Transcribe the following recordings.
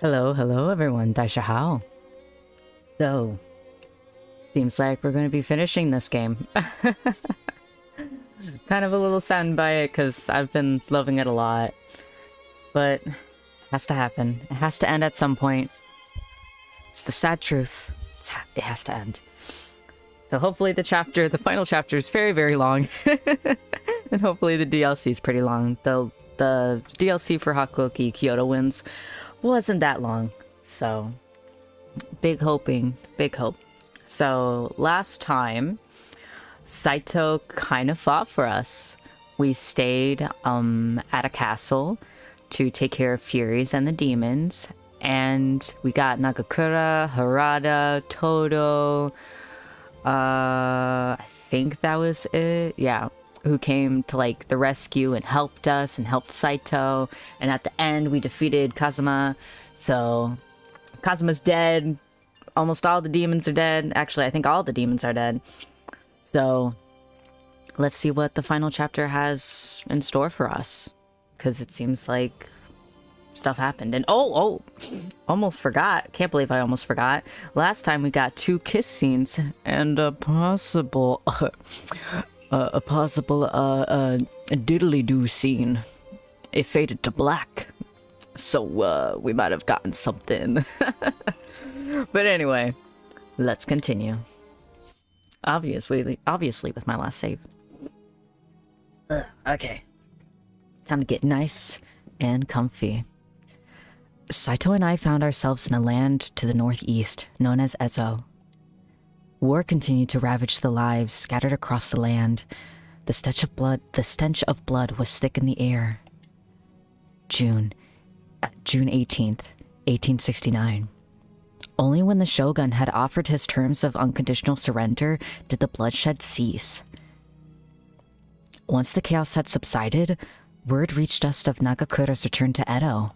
Hello everyone, Daisha Hao. So, seems like we're going to be finishing this game. Kind of a little saddened by it because I've been loving it a lot. But, it has to happen. It has to end at some point. It's the sad truth. It has to end. So hopefully the final chapter is very, very long. And hopefully the DLC is pretty long. Though the DLC for Hakuoki Kyoto Winds wasn't that long. So, big hope. So, last time, Saito kind of fought for us. We stayed at a castle to take care of Furies and the demons. And we got Nagakura, Harada, Todo, I think that was it. Yeah. Who came to like the rescue and helped us and helped Saito. And at the end, we defeated Kazuma. So Kazuma's dead. Almost all the demons are dead. Actually, I think all the demons are dead. So let's see what the final chapter has in store for us. Because it seems like stuff happened. And almost forgot. Can't believe I almost forgot. Last time we got 2 kiss scenes and a possible diddly-do scene. It faded to black. So, we might have gotten something. But anyway, let's continue. Obviously with my last save. Okay. Time to get nice and comfy. Saito and I found ourselves in a land to the northeast, known as Ezo. War continued to ravage the lives scattered across the land. The stench of blood was thick in the air. June 18th, 1869. Only when the shogun had offered his terms of unconditional surrender did the bloodshed cease. Once the chaos had subsided, word reached us of Nagakura's return to Edo.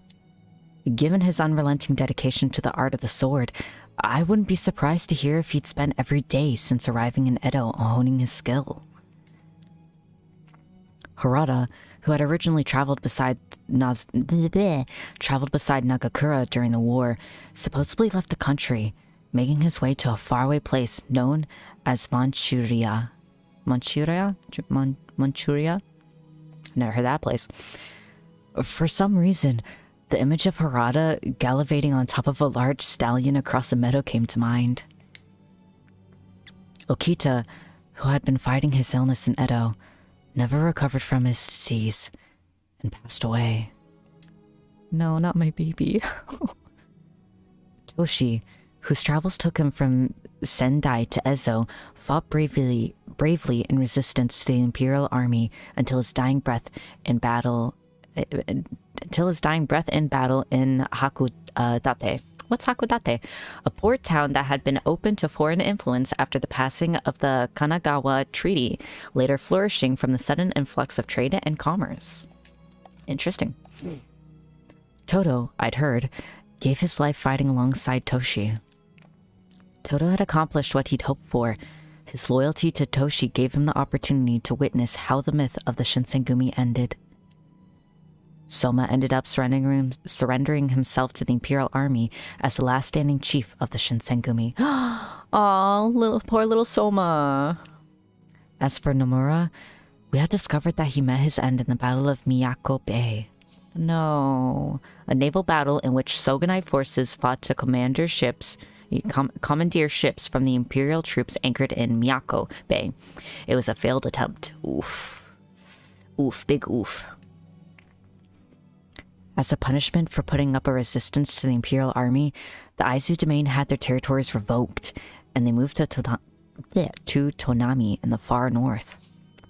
Given his unrelenting dedication to the art of the sword, I wouldn't be surprised to hear if he'd spent every day since arriving in Edo honing his skill. Harada, who had originally traveled beside Nagakura during the war, supposedly left the country, making his way to a faraway place known as Manchuria. Manchuria? Never heard that place. For some reason, the image of Harada gallivanting on top of a large stallion across a meadow came to mind. Okita, who had been fighting his illness in Edo, never recovered from his disease and passed away. No, not my baby. Toshi, whose travels took him from Sendai to Ezo, fought bravely in resistance to the Imperial Army until his dying breath in battle in Hakuoki. What's Hakuoki? A port town that had been open to foreign influence after the passing of the Kanagawa Treaty, later flourishing from the sudden influx of trade and commerce. Interesting. Todo, I'd heard, gave his life fighting alongside Toshi. Todo had accomplished what he'd hoped for. His loyalty to Toshi gave him the opportunity to witness how the myth of the Shinsengumi ended. Soma ended up surrendering himself to the Imperial Army as the last standing chief of the Shinsengumi. Aw, poor little Soma. As for Nomura, we had discovered that he met his end in the Battle of Miyako Bay. No. A naval battle in which Shogunate forces fought to commandeer ships from the Imperial troops anchored in Miyako Bay. It was a failed attempt. Oof. Oof, big oof. As a punishment for putting up a resistance to the Imperial Army, the Aizu domain had their territories revoked, and they moved to Tonami in the far north.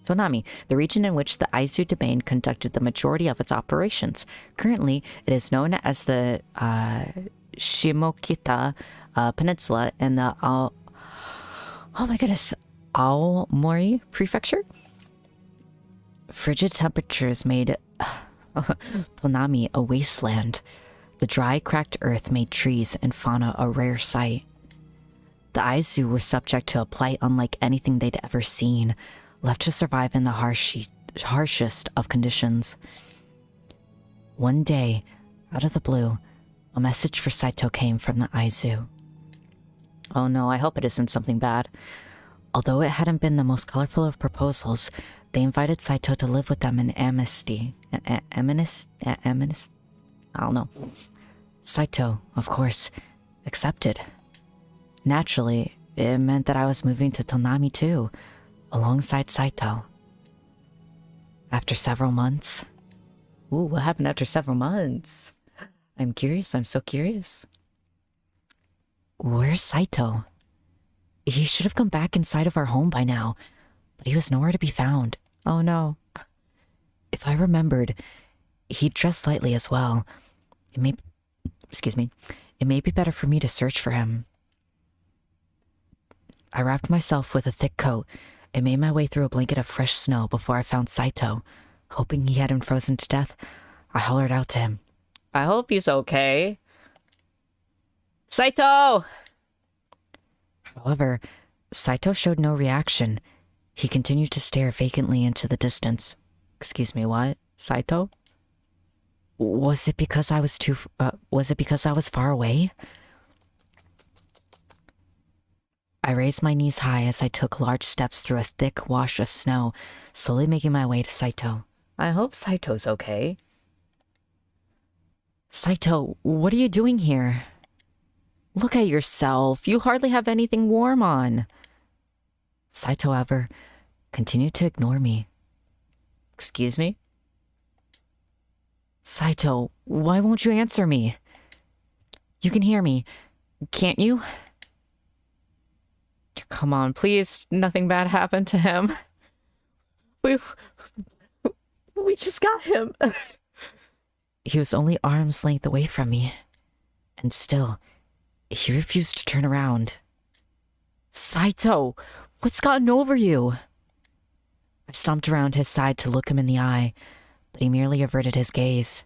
Tonami, the region in which the Aizu domain conducted the majority of its operations. Currently, it is known as the Shimokita Peninsula in the Aomori Prefecture. Frigid temperatures made Tonami a wasteland. The dry, cracked earth made trees and fauna a rare sight. The Aizu were subject to a plight unlike anything they'd ever seen, left to survive in the harshest of conditions. One day, out of the blue, A message for Saito came from the Aizu. Oh no, I hope it isn't something bad. Although it hadn't been the most colorful of proposals, they invited Saito to live with them in amnesty. Amnesty? I don't know. Saito, of course, accepted. Naturally, it meant that I was moving to Tonami too, alongside Saito. After several months... Ooh, what happened after several months? I'm curious, I'm so curious. Where's Saito? He should have come back inside of our home by now, but he was nowhere to be found. Oh no. If I remembered, he dressed lightly as well. It may be better for me to search for him. I wrapped myself with a thick coat and made my way through a blanket of fresh snow before I found Saito. Hoping he hadn't frozen to death, I hollered out to him. I hope he's okay. Saito! However, Saito showed no reaction. He continued to stare vacantly into the distance. Excuse me, what? Saito? Was it because I was far away? I raised my knees high as I took large steps through a thick wash of snow, slowly making my way to Saito. I hope Saito's okay. Saito, what are you doing here? Look at yourself. You hardly have anything warm on. Saito, however, continued to ignore me. Excuse me? Saito, why won't you answer me? You can hear me, can't you? Come on, please. Nothing bad happened to him. We just got him. He was only arm's length away from me, and still, he refused to turn around. Saito, what's gotten over you? I stomped around his side to look him in the eye, but he merely averted his gaze.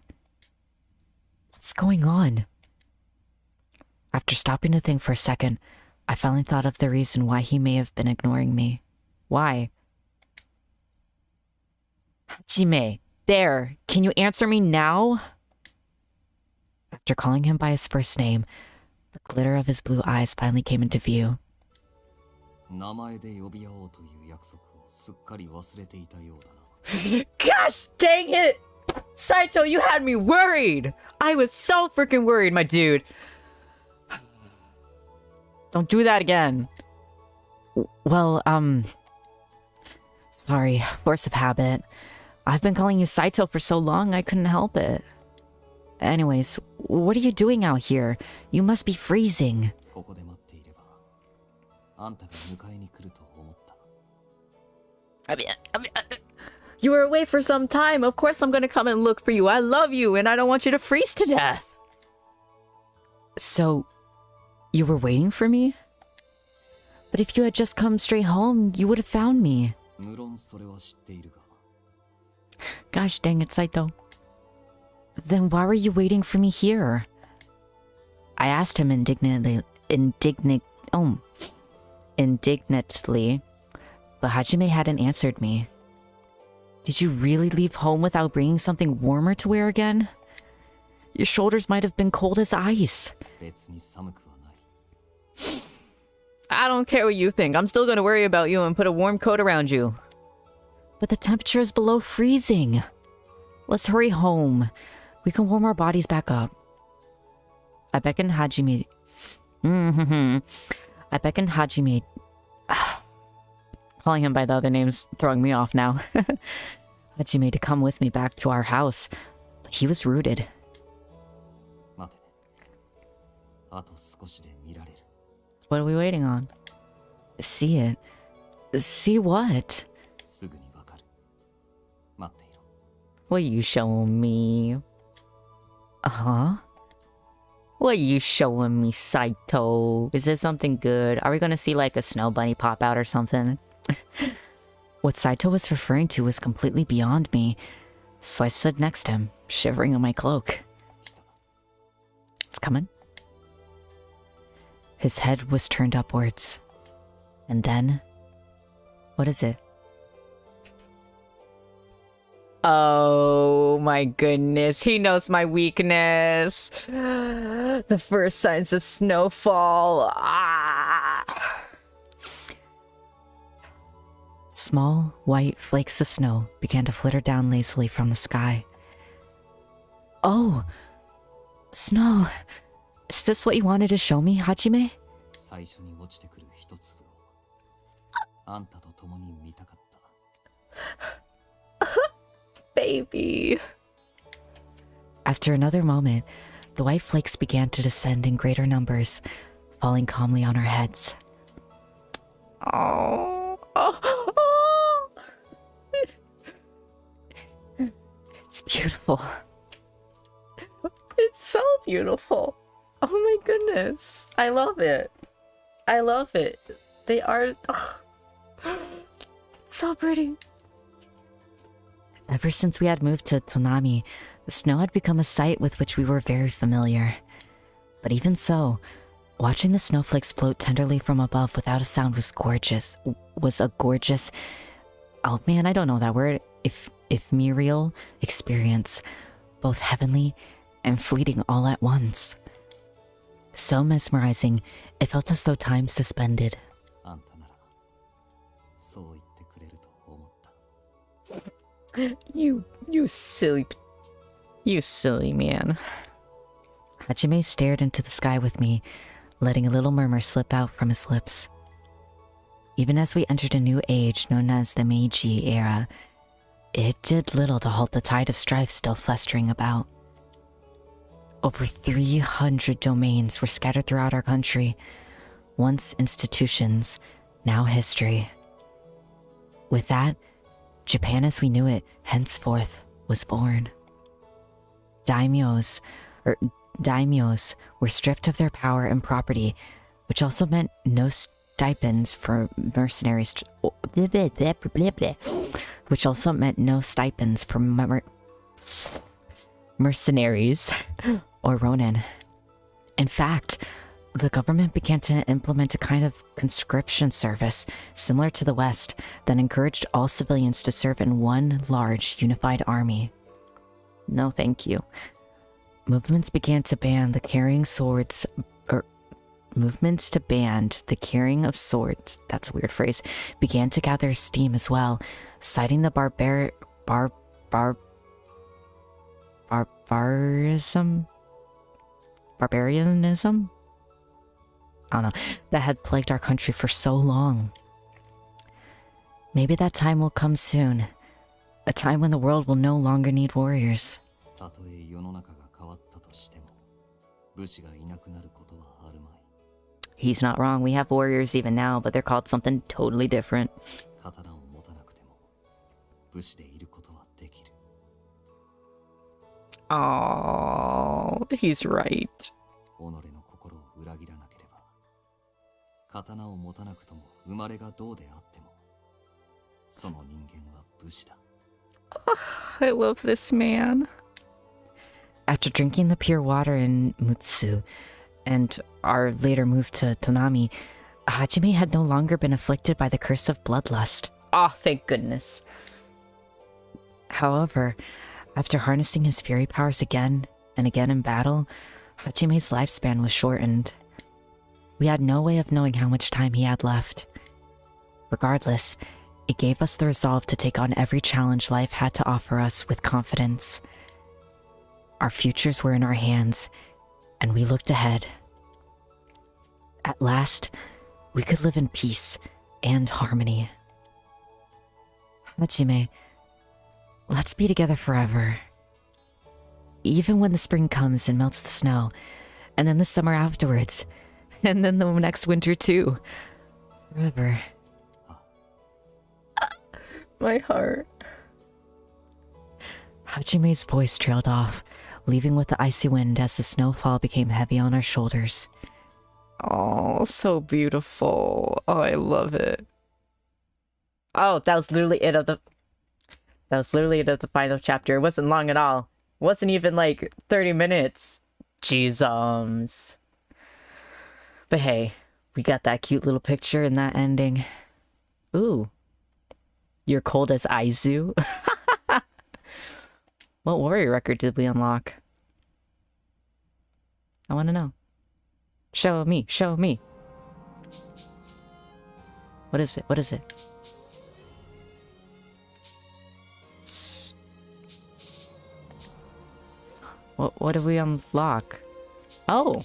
What's going on? After stopping to think for a second, I finally thought of the reason why he may have been ignoring me. Why? Hajime, there, can you answer me now? After calling him by his first name, the glitter of his blue eyes finally came into view. Gosh dang it! Saito, you had me worried! I was so freaking worried, my dude. Don't do that again. Well, sorry, force of habit. I've been calling you Saito for so long, I couldn't help it. Anyways, what are you doing out here? You must be freezing. You were away for some time. Of course I'm gonna come and look for you. I love you, and I don't want you to freeze to death. So, you were waiting for me? But if you had just come straight home, you would have found me. Gosh dang it, Saito. Then why were you waiting for me here? I asked him indignantly, but Hajime hadn't answered me. Did you really leave home without bringing something warmer to wear again? Your shoulders might have been cold as ice. I don't care what you think. I'm still gonna worry about you and put a warm coat around you. But the temperature is below freezing. Let's hurry home. We can warm our bodies back up. I beckoned Hajime. Calling him by the other name's throwing me off now. Hajime to come with me back to our house, but he was rooted. What are we waiting on? See it? See what? What are you showing me? Huh? What are you showing me, Saito? Is it something good? Are we gonna see like a snow bunny pop out or something? What Saito was referring to was completely beyond me, so I stood next to him, shivering in my cloak. It's coming. His head was turned upwards. And then... What is it? Oh my goodness, he knows my weakness. The first signs of snowfall. Small, white flakes of snow began to flitter down lazily from the sky. Oh, snow. Is this what you wanted to show me, Hajime? Baby. After another moment, the white flakes began to descend in greater numbers, falling calmly on our heads. Oh. It's beautiful. It's so beautiful. Oh my goodness. I love it. I love it. They are so pretty. Ever since we had moved to Tonami, the snow had become a sight with which we were very familiar. But even so, watching the snowflakes float tenderly from above without a sound was gorgeous. Was a gorgeous... Oh man, I don't know that word. Ephemeral experience. Both heavenly and fleeting all at once. So mesmerizing, it felt as though time suspended. You silly man. Hajime stared into the sky with me, letting a little murmur slip out from his lips. Even as we entered a new age known as the Meiji era, it did little to halt the tide of strife still festering about. Over 300 domains were scattered throughout our country, once institutions, now history. With that, Japan as we knew it henceforth was born. Daimyos were stripped of their power and property, which also meant no stipends for mercenaries. Mercenaries or ronin. In fact, the government began to implement a kind of conscription service similar to the West that encouraged all civilians to serve in one large unified army. No, thank you. Movements to ban the carrying of swords, that's a weird phrase, began to gather steam as well, citing the barbarianism? I don't know, that had plagued our country for so long. Maybe that time will come soon. A time when the world will no longer need warriors. He's not wrong. We have warriors even now, but they're called something totally different. Oh, he's right. I love this man. After drinking the pure water in Mutsu and our later move to Tonami, Hajime had no longer been afflicted by the curse of bloodlust. Oh, thank goodness. However, after harnessing his fury powers again and again in battle, Hajime's lifespan was shortened. We had no way of knowing how much time he had left. Regardless, it gave us the resolve to take on every challenge life had to offer us with confidence. Our futures were in our hands, and we looked ahead. At last, we could live in peace and harmony. Hajime, let's be together forever. Even when the spring comes and melts the snow, and then the summer afterwards, and then the next winter too. Forever. My heart. Hajime's voice trailed off, leaving with the icy wind as the snowfall became heavy on our shoulders. Oh, so beautiful. Oh, I love it. Oh, that was literally it of the final chapter. It wasn't long at all. It wasn't even like 30 minutes. Jeezums. But hey, we got that cute little picture in that ending. Ooh. You're cold as Aizu. What warrior record did we unlock? I want to know. Show me, show me. What is it? What is it? What did we unlock? Oh.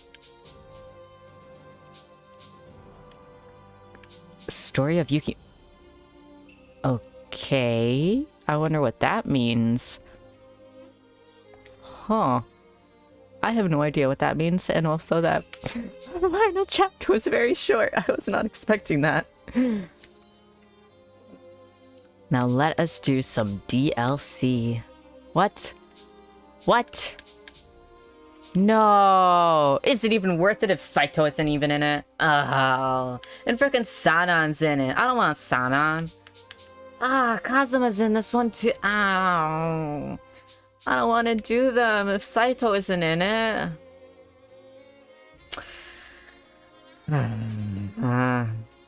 Story of Yuki. Okay. I wonder what that means. Huh. I have no idea what that means, and also that the final chapter was very short. I was not expecting that. Now let us do some DLC. What? What? No! Is it even worth it if Saito isn't even in it? Oh. And frickin' Sanan's in it. I don't want Sanan. Ah, Kazuma's in this one too. Ow. I don't want to do them if Saito isn't in it.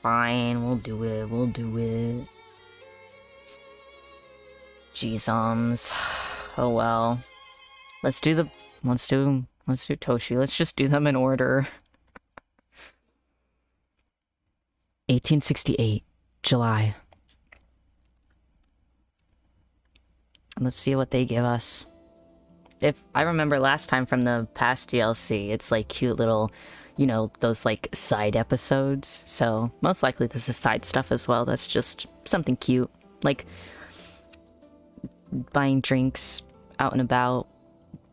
Fine, we'll do it. We'll do it. Jeez, oh well. Let's do Toshi. Let's just do them in order. 1868, July. Let's see what they give us. If I remember last time from the past DLC, it's like cute little, you know, those like side episodes. So most likely this is side stuff as well. That's just something cute. Like buying drinks out and about,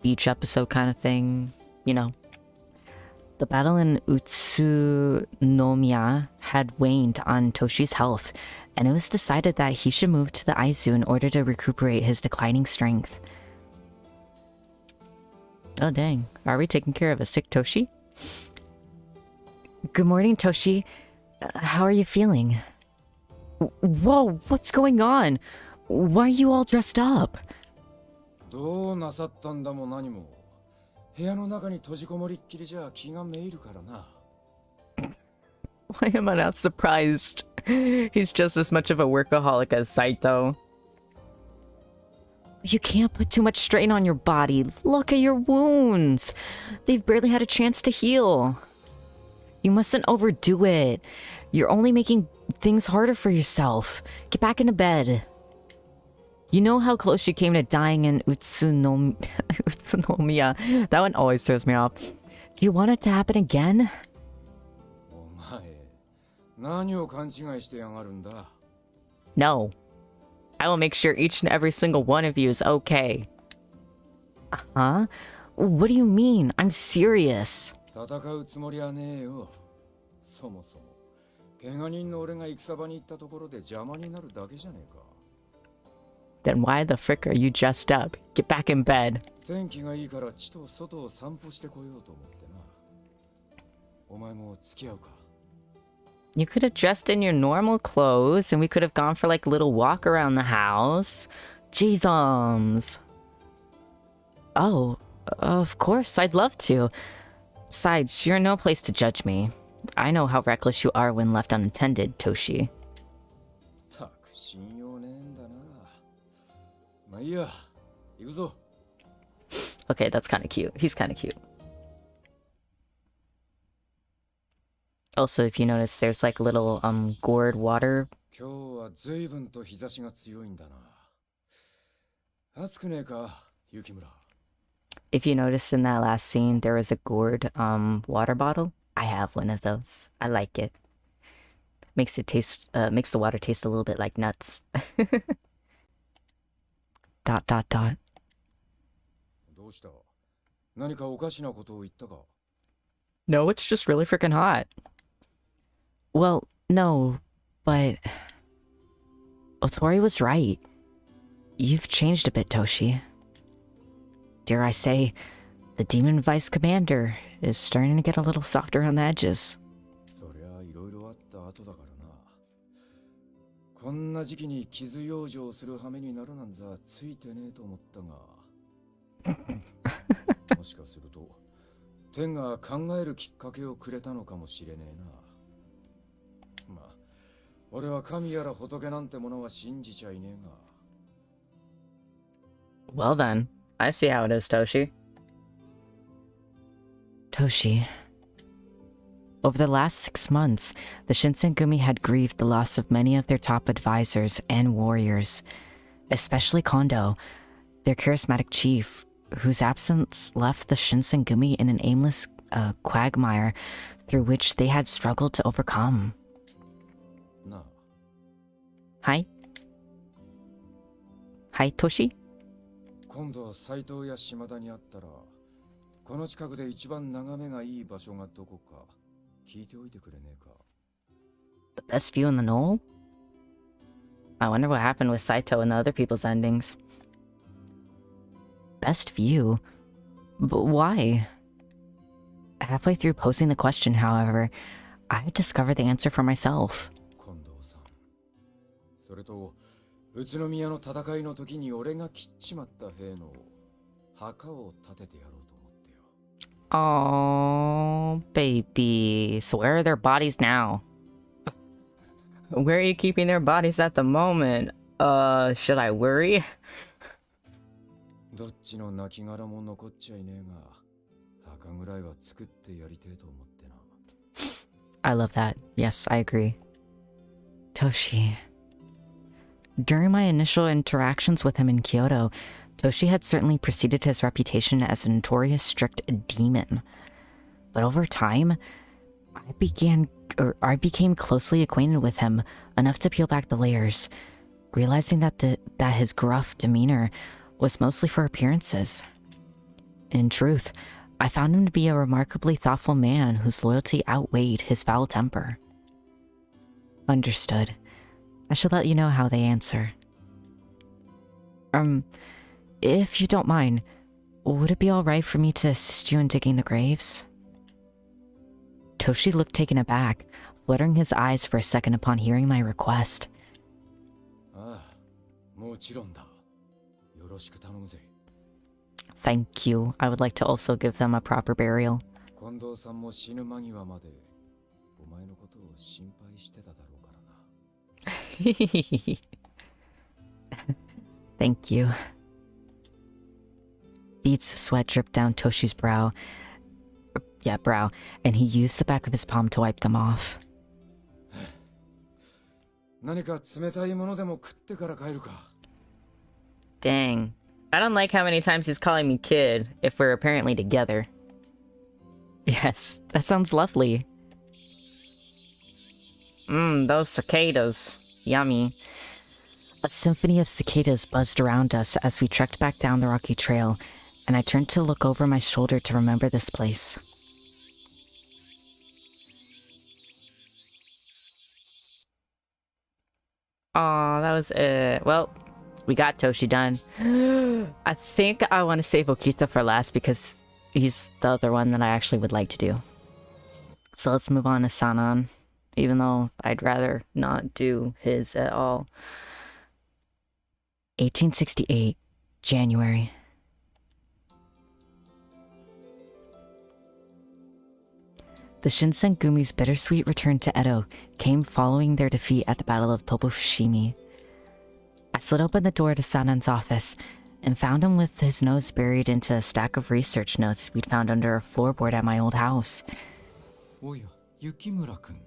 beach episode kind of thing, you know. The battle in Utsunomiya had waned on Toshi's health, and it was decided that he should move to the Aizu in order to recuperate his declining strength. Oh dang, are we taking care of a sick Toshi? Good morning, Toshi. How are you feeling? Whoa, what's going on? Why are you all dressed up? Why am I not surprised? He's just as much of a workaholic as Saito. You can't put too much strain on your body. Look at your wounds. They've barely had a chance to heal. You mustn't overdo it. You're only making things harder for yourself. Get back into bed. You know how close you came to dying in Utsunomiya? That one always throws me off. Do you want it to happen again? No. I will make sure each and every single one of you is okay. Huh? What do you mean? I'm serious. Then why the frick are you dressed up? Get back in bed. You could have dressed in your normal clothes and we could have gone for like a little walk around the house. Jeez. Oh, of course, I'd love to. Besides, you're in no place to judge me. I know how reckless you are when left unattended, Toshi. Okay, that's kind of cute. He's kind of cute. Also, if you notice, there's like little gourd water. If you notice in that last scene, there was a gourd water bottle. I have one of those. I like it. Makes it taste makes the water taste a little bit like nuts. ... No, it's just really freaking hot. Well, no, but Otori was right. You've changed a bit, Toshi. Dare I say, the Demon Vice Commander is starting to get a little softer on the edges. Well then, I see how it is, Toshi. Toshi. Over the last 6 months, the Shinsengumi had grieved the loss of many of their top advisors and warriors, especially Kondo, their charismatic chief, whose absence left the Shinsengumi in an aimless quagmire through which they had struggled to overcome. No. Hi? Hi, Toshi? 今度斎藤や島田に会ったら、この近くで一番眺めがいい場所がどこか聞いておいてくれねえか。The best view in the knoll? I wonder what happened with Saito and the other people's endings. Best view? But why? Halfway through posing the question, however, I discovered the answer for myself. 近藤さん。それと、宇都宮の戦いの時に俺が切っちまった兵の墓を建ててやろうと思ってよ。Oh, baby. So where are their bodies now? Where are you keeping their bodies at the moment? Should I worry? どっちの亡骸も残っちゃいねえが、墓ぐらいは作ってやりてえと思ってな。I love that. Yes, I agree. Toshi. During my initial interactions with him in Kyoto, Toshi had certainly preceded his reputation as a notorious strict demon. But over time, I became closely acquainted with him enough to peel back the layers, realizing that his gruff demeanor was mostly for appearances. In truth, I found him to be a remarkably thoughtful man whose loyalty outweighed his foul temper. Understood. I should let you know how they answer. If you don't mind, would it be alright for me to assist you in digging the graves? Toshi looked taken aback, fluttering his eyes for a second upon hearing my request. Thank you. I would like to also give them a proper burial. Thank you. Beads of sweat dripped down Toshi's brow, and he used the back of his palm to wipe them off. Dang. I don't like how many times he's calling me kid if we're apparently together. Yes, that sounds lovely. Those cicadas. Yummy. A symphony of cicadas buzzed around us as we trekked back down the rocky trail, and I turned to look over my shoulder to remember this place. Aw, that was it. Well, we got Toshi done. I think I want to save Okita for last because he's the other one that I actually would like to do. So let's move on to Sanan, even though I'd rather not do his at all. 1868, January. The Shinsengumi's bittersweet return to Edo came following their defeat at the Battle of Tobufushimi. I slid open the door to Sanan's office and found him with his nose buried into a stack of research notes we'd found under a floorboard at my old house. Oya, Yukimura-kun.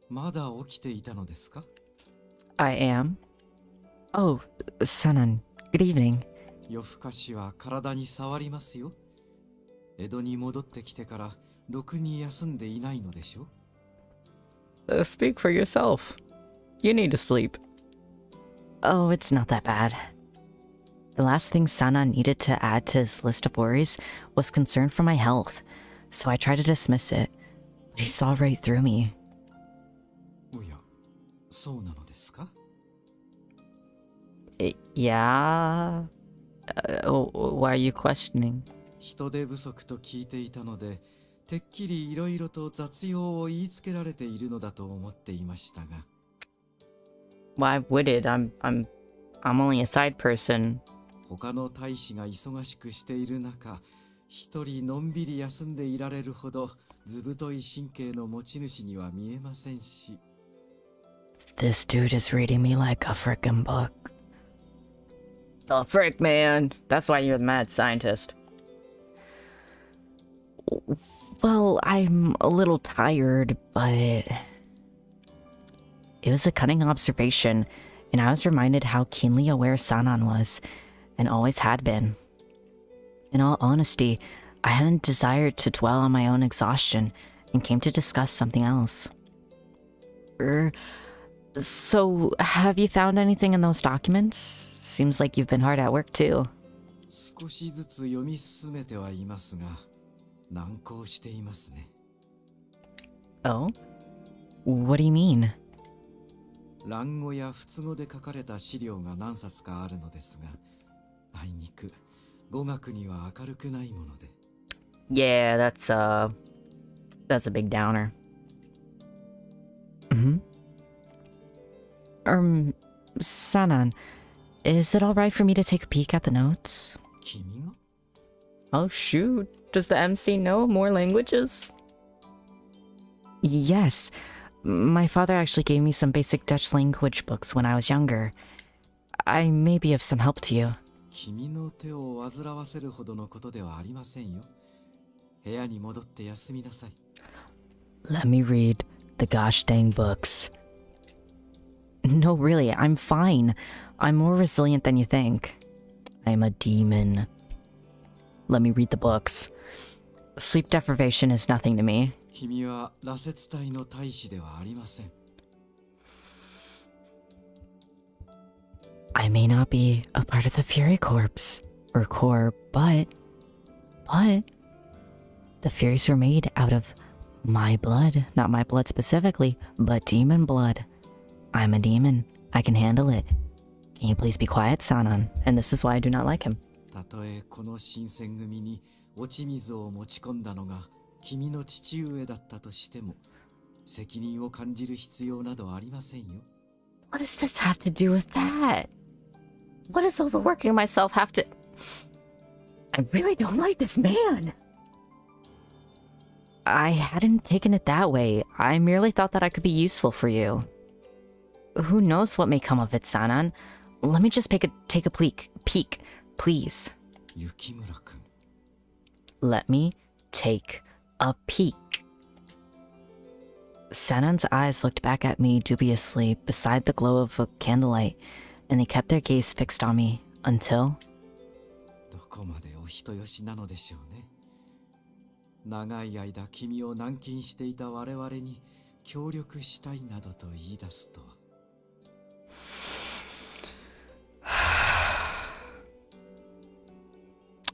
Mada okite ita no desu ka? I am. Oh, Sanan, good evening. 夜更かしは体に触りますよ。江戸に戻ってきてからろくに休んでいないのでしょ? Speak for yourself. You need to sleep. Oh, it's not that bad. The last thing Sanan needed to add to his list of worries was concern for my health, so I tried to dismiss it, but he saw right through me. おや、そうなのですか? Yeah? Why are you questioning? 人手不足と聞いていたので、てっきりいろいろと雑用を言いつけられているのだと思っていましたが。Why would it? I'm only a side person. 他の大使が忙しくしている中、一人のんびり休んでいられるほどずぶとい神経の持ち主には見えませんし。This dude is reading me like a frickin' book. The frick, man. That's why you're the mad scientist. Well, I'm a little tired, but it was a cunning observation, and I was reminded how keenly aware Sanan was, and always had been. In all honesty, I hadn't desired to dwell on my own exhaustion, and came to discuss something else. So, have you found anything in those documents? Seems like you've been hard at work too. 少しずつ読み進めてはいますが、難航していますね。Oh? What do you mean? 蘭語や仏語で書かれた資料が何冊かあるのですが、あいにく語学には明るくないもので。Yeah, that's a big downer. Sanan, is it alright for me to take a peek at the notes? 君が? Oh shoot, does the MC know more languages? Yes, my father actually gave me some basic Dutch language books when I was younger. I may be of some help to you. 君の手を煩わせるほどのことではありませんよ。部屋に戻って休みなさい。Let me read the gosh dang books. No, really, I'm fine. I'm more resilient than you think. I'm a demon. Let me read the books. Sleep deprivation is nothing to me. 君は羅刹隊の大使ではありません。I may not be a part of the Fury Corps, or Corps, but, the Furies were made out of my blood. Not my blood specifically, but demon blood. I'm a demon. I can handle it. Can you please be quiet, Sanan? And this is why I do not like him. たとえこの新選組に落ち水を持ち込んだのが君の父上だったとしても、責任を感じる必要などありませんよ。What does this have to do with that? What does overworking myself have to... I really don't like this man. I hadn't taken it that way. I merely thought that I could be useful for you. Who knows what may come of it, Sanan? Let me just take a peek, please. 雪村くん。Let me take a peek. Sanan's eyes looked back at me dubiously beside the glow of a candlelight, and they kept their gaze fixed on me until... どこまでお人よしなのでしょうね。長い間君を軟禁していた我々に協力したいなどと言い出すとは。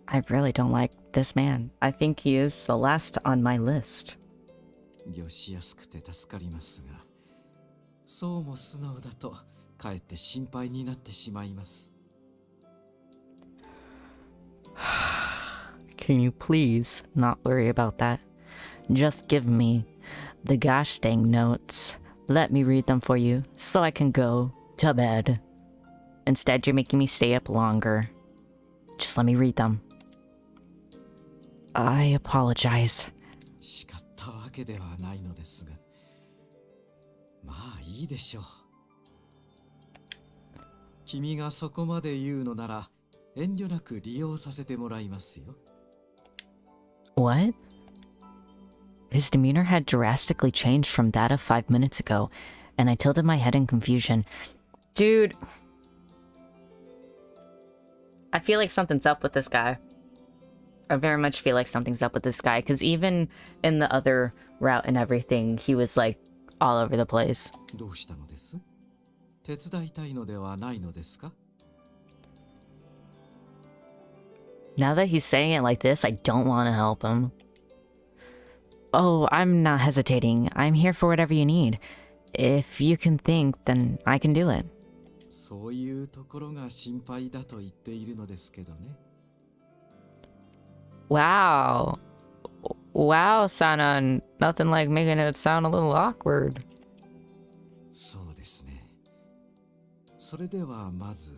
I really don't like this man. I think he is the last on my list. 御しやすくて助かりますが、そうも素直だとかえって心配になってしまいます。Can you please not worry about that? Just give me the gosh dang notes. Let me read them for you so I can go to bed. Instead, you're making me stay up longer. Just let me read them. I apologize. 叱ったわけではないのですが、まあいいでしょう。君がそこまで言うのなら遠慮なく利用させてもらいますよ。What? His demeanor had drastically changed from that of 5 minutes ago, and I tilted my head in confusion. Dude, I feel like something's up with this guy. I very much feel like something's up with this guy, because even in the other route and everything, he was like all over the place. どうしたのです？手伝いたいのではないのですか？ Now that he's saying it like this, I don't want to help him. Oh, I'm not hesitating. I'm here for whatever you need. If you can think, then I can do it. そういうところが心配だと言っているのですけどね。Wow. Wow, Sanan. Nothing like making it sound a little awkward. そうですね。それではまず、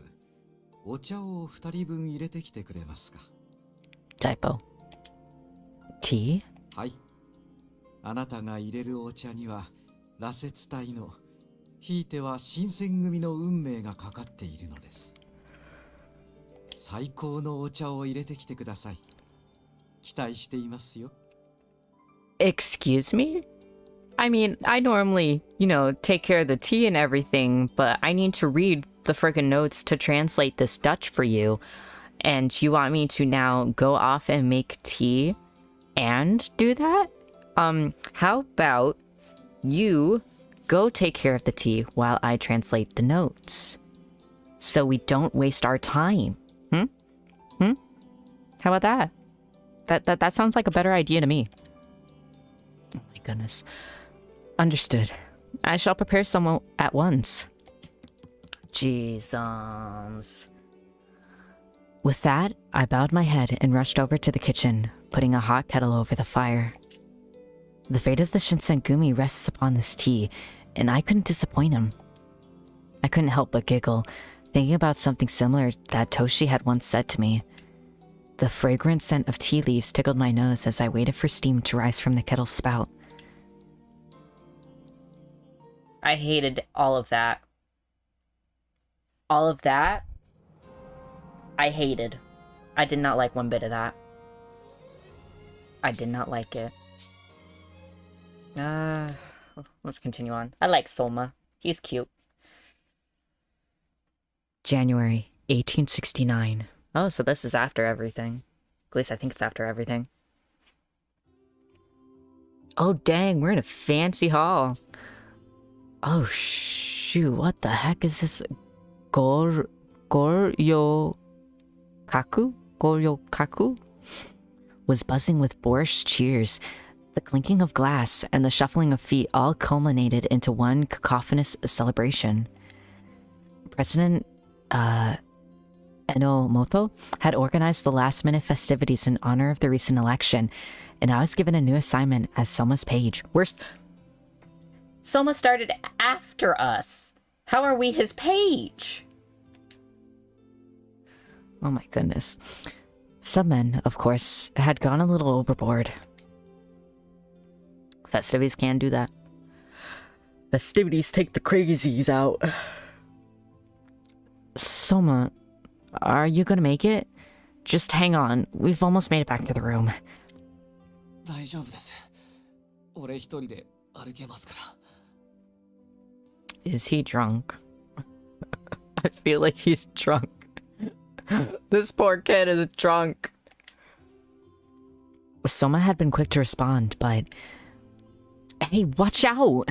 お茶を2人分入れてきてくれますか？ Typo. Tea? はい。あなたが入れるお茶には、羅刹隊の、ひいては新選組の運命がかかっているのです。最高のお茶を入れてきてください。期待していますよ。 Excuse me? I mean, I normally, take care of the tea and everything, but I need to read the friggin' notes to translate this Dutch for you. And you want me to now go off and make tea and do that? How about you go take care of the tea while I translate the notes? So we don't waste our time. How about that? That sounds like a better idea to me. Oh my goodness. Understood. I shall prepare some at once. Jesus. With that, I bowed my head and rushed over to the kitchen, putting a hot kettle over the fire. The fate of the Shinsengumi rests upon this tea, and I couldn't disappoint him. I couldn't help but giggle, thinking about something similar that Toshi had once said to me. The fragrant scent of tea leaves tickled my nose as I waited for steam to rise from the kettle's spout. I hated all of that. All of that, I hated. I did not like one bit of that. I did not like it. Let's continue on. I like Soma. He's cute. January 1869. Oh, so this is after everything. At least I think it's after everything. Oh, dang, we're in a fancy hall. Oh, shoot, what the heck is this? Goryokaku was buzzing with boorish cheers. The clinking of glass and the shuffling of feet all culminated into one cacophonous celebration. President Enomoto had organized the last-minute festivities in honor of the recent election, and I was given a new assignment as Soma's page. Soma started after us. How are we his page? Oh my goodness. Some men, of course, had gone a little overboard. Festivities can do that. Festivities take the crazies out. Soma, are you gonna make it? Just hang on. We've almost made it back to the room. 大丈夫です。俺一人で歩けますから。 Is he drunk? I feel like he's drunk. This poor kid is drunk. Soma had been quick to respond, but... Hey, watch out!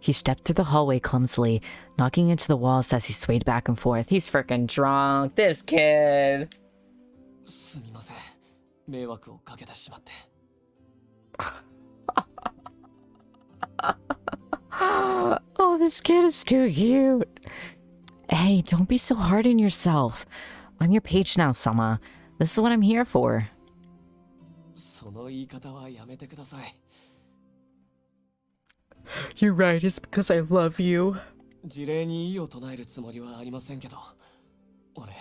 He stepped through the hallway clumsily, knocking into the walls as he swayed back and forth. He's freaking drunk, this kid. すみません。迷惑をかけてしまって。Oh, this kid is too cute. Hey, don't be so hard on yourself. I'm your page now, Soma. This is what I'm here for. その言い方はやめてください。 You're right, it's because I love you. 事例に異を唱えるつもりはありませんけど、俺、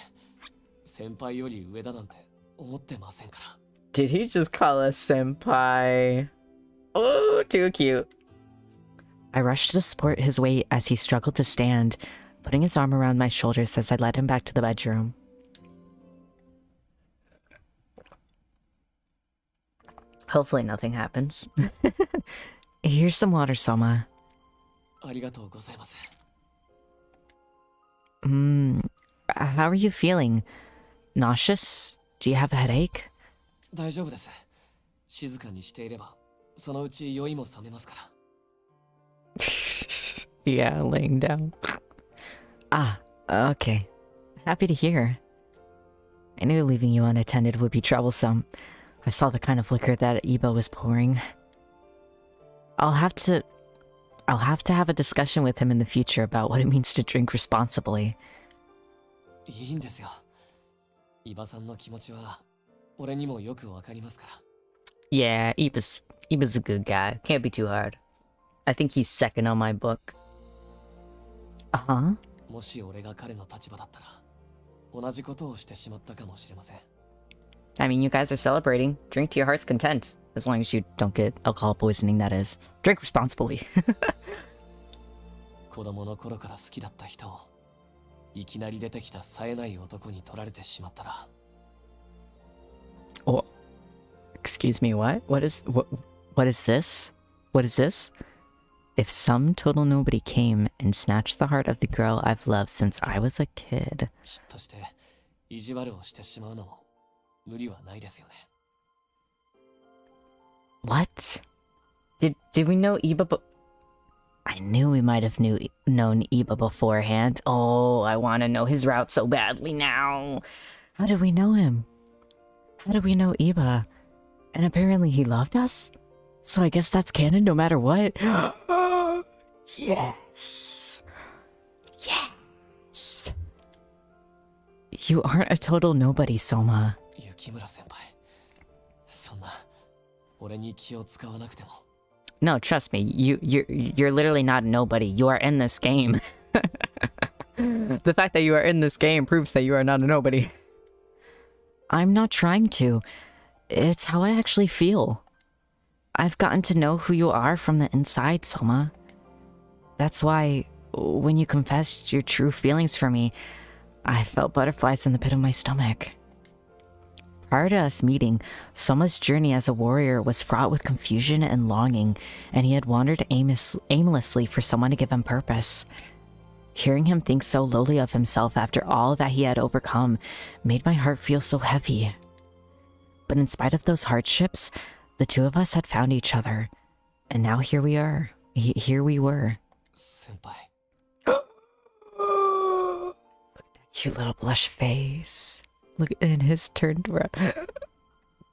先輩より上だなんて思ってませんから。 Did he just call us senpai? Oh, too cute. I rushed to support his weight as he struggled to stand, putting his arm around my shoulders as I led him back to the bedroom. Hopefully nothing happens. Here's some water, Soma. ありがとうございます。 How are you feeling? Nauseous? Do you have a headache? 大丈夫です。静かにしていれば、そのうち酔いも覚めますから。 Yeah, laying down. Ah, okay. Happy to hear. I knew leaving you unattended would be troublesome. I saw the kind of liquor that Iba was pouring. I'll have to have a discussion with him in the future about what it means to drink responsibly. いいんですよ。伊庭さんの気持ちは、俺にもよくわかりますから。 Yeah, Iba's a good guy. Can't be too hard. I think he's second on my book. Uh-huh. もし俺が彼の立場だったら、同じことをしてしまったかもしれません。 I mean, you guys are celebrating. Drink to your heart's content. As long as you don't get alcohol poisoning, that is. Drink responsibly. 子供の頃から好きだった人をいきなり出てきた冴えない男に取られてしまったら。 Oh, excuse me, what? What is this? What is this? If some total nobody came and snatched the heart of the girl I've loved since I was a kid. 嫉妬して意地悪をしてしまうのも無理はないですよね。 What? Did we know Iba? I knew we might have known Iba beforehand. Oh, I want to know his route so badly now. How did we know him? How did we know Iba? And apparently he loved us? So I guess that's canon no matter what. Yes. Yes. You aren't a total nobody, Soma. 雪村先輩、そんな俺に気を使わなくても。 No, trust me. You're literally not a nobody. You are in this game. The fact that you are in this game proves that you are not a nobody. I'm not trying to. It's how I actually feel. I've gotten to know who you are from the inside, Soma. That's why, when you confessed your true feelings for me, I felt butterflies in the pit of my stomach. Prior to us meeting, Soma's journey as a warrior was fraught with confusion and longing, and he had wandered aimlessly for someone to give him purpose. Hearing him think so lowly of himself after all that he had overcome made my heart feel so heavy. But in spite of those hardships, the two of us had found each other, and now here we are. Here we were. 先輩。 Look at that cute little blush face. Look at his turned around.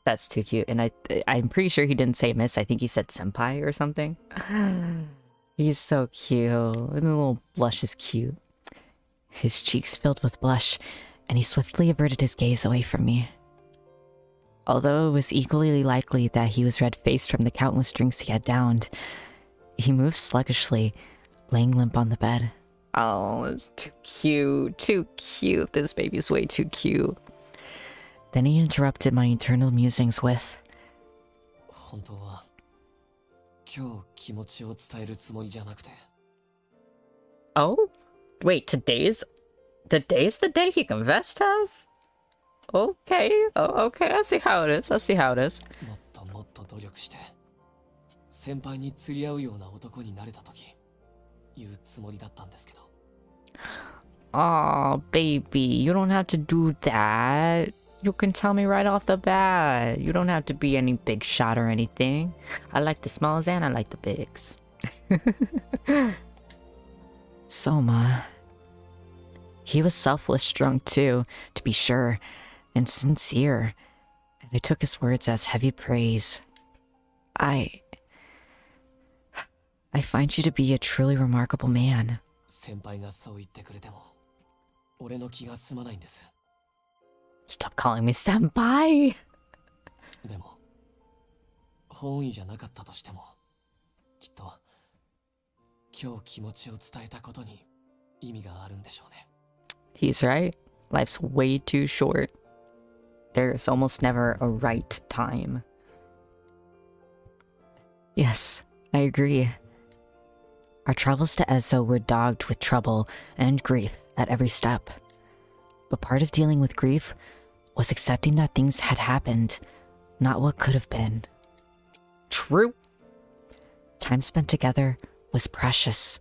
That's too cute. And I'm pretty sure he didn't say miss. I think he said senpai or something. He's so cute. And the little blush is cute. His cheeks filled with blush, and he swiftly averted his gaze away from me. Although it was equally likely that he was red-faced from the countless drinks he had downed, he moved sluggishly, laying limp on the bed. Oh, it's too cute. Too cute. This baby's way too cute. Then he interrupted my eternal musings with, 本当は今日気持ちを伝えるつもりじゃなくて。 Oh? Wait, today's the day he confessed to us? Okay. Oh, okay. I see how it is. I see how it is. もっともっと努力して先輩に釣り合うような男になれた時言うつもりだったんですけど。 Oh, baby, you don't have to do that. You can tell me right off the bat. You don't have to be any big shot or anything. I like the smalls and I like the bigs. Soma. He was selfless drunk too, to be sure, and sincere. And I took his words as heavy praise. I find you to be a truly remarkable man. 先輩がそう言ってくれても俺の気が済まないんです。 Stop calling me senpai! でも本意じゃなかったとしてもきっと今日気持ちを伝えたことに意味があるんでしょうね。 He's right. Life's way too short. There's almost never a right time. Yes, I agree. Our travels to Ezo were dogged with trouble and grief at every step. But part of dealing with grief was accepting that things had happened, not what could have been. True. Time spent together was precious.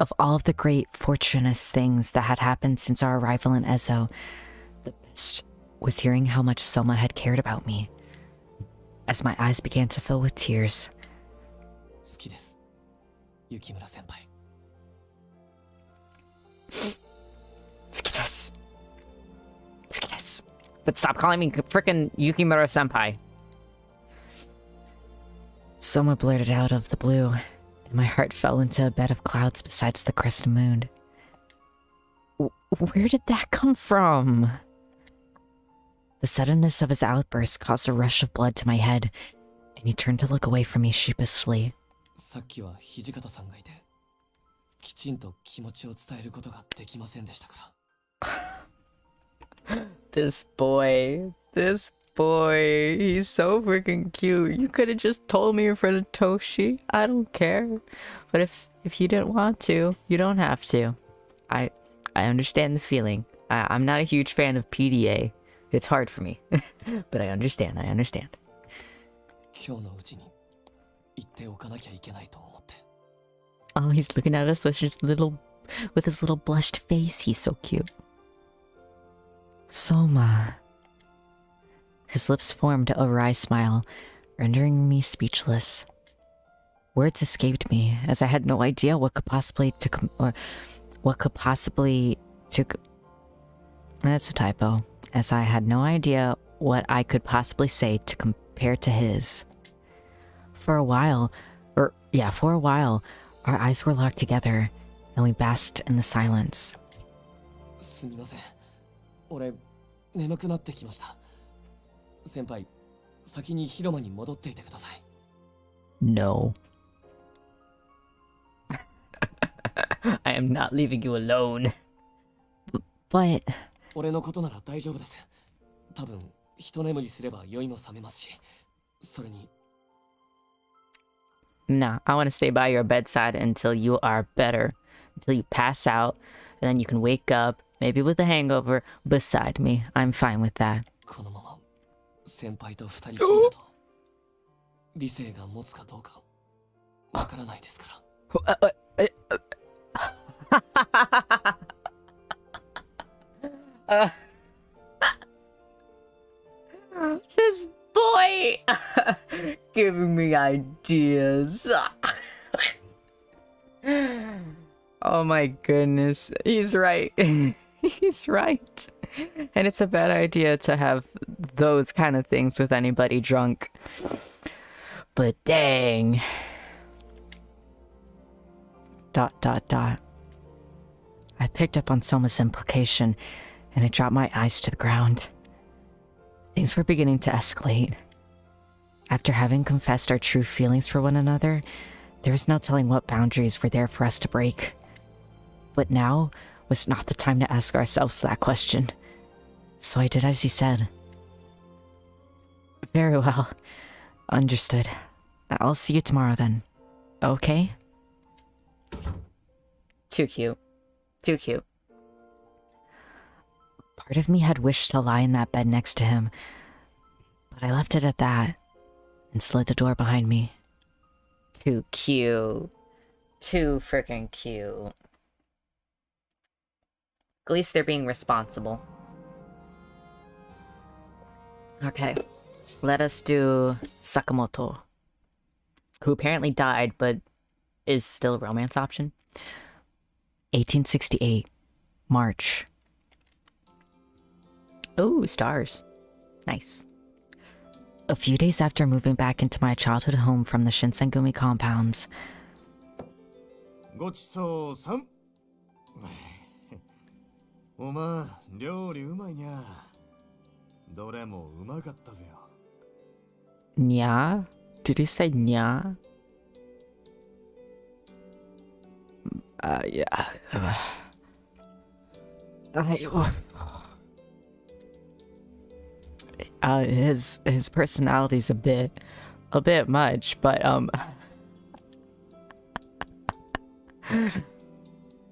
Of all of the great, fortuitous things that had happened since our arrival in Ezo, the best was hearing how much Soma had cared about me. As my eyes began to fill with tears. 好きです、雪村先輩。 Tsukidesu. Tsukidesu. But stop calling me frickin' Yukimura senpai. Soma blurted out of the blue, and my heart fell into a bed of clouds besides the crescent moon. Where did that come from? The suddenness of his outburst caused a rush of blood to my head, and he turned to look away from me sheepishly. さっきは土方さんがいてきちんと気持ちを伝えることができませんでしたから。 This boy, he's so freaking cute. You could have just told me in front of Toshi. I don't care. But if you didn't want to, you don't have to. I understand the feeling. I'm not a huge fan of PDA. It's hard for me. But I understand. 今日のうちに言っておかなきゃいけないと思って。 Oh, he's looking at us with his little blushed face. He's so cute. Soma. His lips formed a wry smile, rendering me speechless. Words escaped me, as I had no idea what could possibly That's a typo. As I had no idea what I could possibly say to compare to his. For a while, our eyes were locked together, and we basked in the silence. すみません。俺、眠くなってきました。先輩、先に広間に戻っていてください。No. I am not leaving you alone. But 俺のことなら大丈夫です。多分、一眠りすれば酔いも覚めますし、それに。Nah, I want to stay by your bedside until you are better, until you pass out, and then you can wake up, maybe with a hangover, beside me. I'm fine with that. このまま先輩と二人きりだと理性が持つかどうかわからないですから。This boy giving me ideas. Oh my goodness. He's right. He's right. And it's a bad idea to have those kind of things with anybody drunk. But dang. ... I picked up on Soma's implication, and I dropped my eyes to the ground. Things were beginning to escalate. After having confessed our true feelings for one another, there was no telling what boundaries were there for us to break. But now was not the time to ask ourselves that question. So I did as he said. Very well. Understood. I'll see you tomorrow then. Okay? Too cute. Too cute. Part of me had wished to lie in that bed next to him, but I left it at that and slid the door behind me. Too cute. Too freaking cute. At least they're being responsible. Okay. Let us do Sakamoto, who apparently died, but is still a romance option. 1868. March. Ooh, stars. Nice. A few days after moving back into my childhood home from the Shinsengumi compounds. ごちそうさん。おま、料理うまいにゃ。どれもうまかったぜよ。Nya? Did he say nya? Yeah. His personality's a bit much, but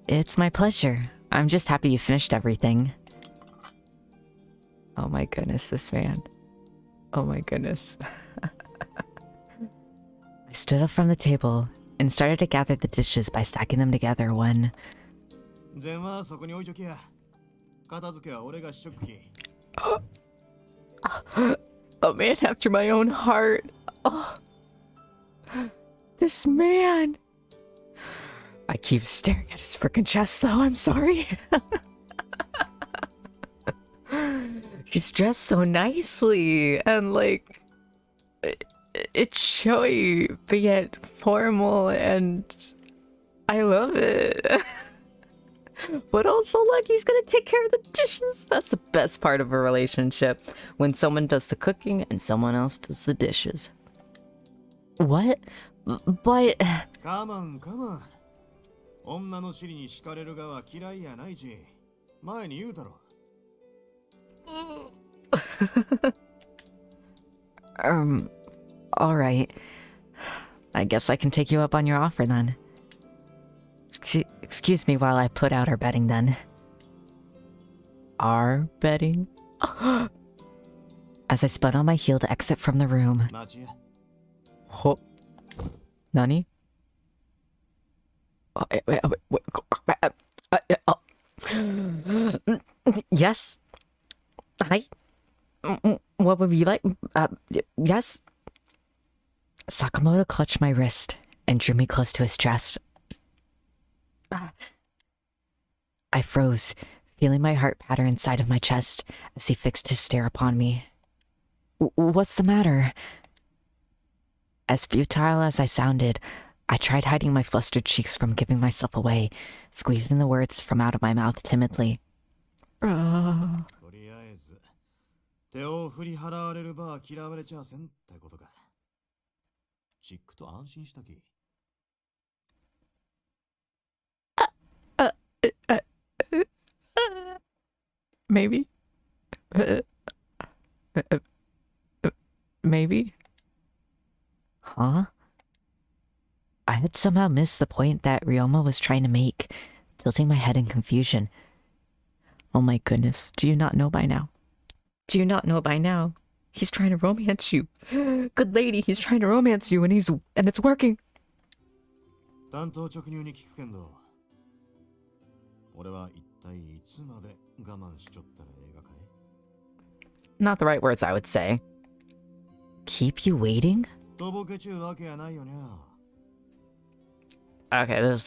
it's my pleasure. I'm just happy you finished everything. Oh my goodness, this man. Oh my goodness. I stood up from the table and started to gather the dishes by stacking them together when... A man after my own heart. Oh, this man. I keep staring at his freaking chest though, I'm sorry. He's dressed so nicely and like it's showy but yet formal and I love it. But also like he's gonna take care of the dishes. That's the best part of a relationship, when someone does the cooking and someone else does the dishes. What? But... Come on, come on. 女の尻に敷かれる側は嫌いやないし、前に言うだろ。Alright. I guess I can take you up on your offer then. Excuse me while I put out our bedding then. are betting. As I spun on my heel to exit from the room. 待ちや。 Ho. Nani? Yes. Hi. What would you like? Yes. Sakamoto clutched my wrist and drew me close to his chest. I froze, feeling my heart patter inside of my chest as he fixed his stare upon me. What's the matter? As futile as I sounded, I tried hiding my flustered cheeks from giving myself away, squeezing the words from out of my mouth timidly. とりあえず手を振り払われる場は嫌われちゃせんってことか。チックと安心したき。Maybe. Maybe. Huh? I had somehow missed the point that Ryoma was trying to make, tilting my head in confusion. Oh my goodness, do you not know by now? Do you not know by now? He's trying to romance you. Good lady, he's trying to romance you and it's working. 単刀直入に聞くけんど、俺は一体いつまで我慢しちょったら映画かい？ Not the right words, I would say. Keep you waiting? とぼけちゅうわけやないよにゃ。 Okay, this is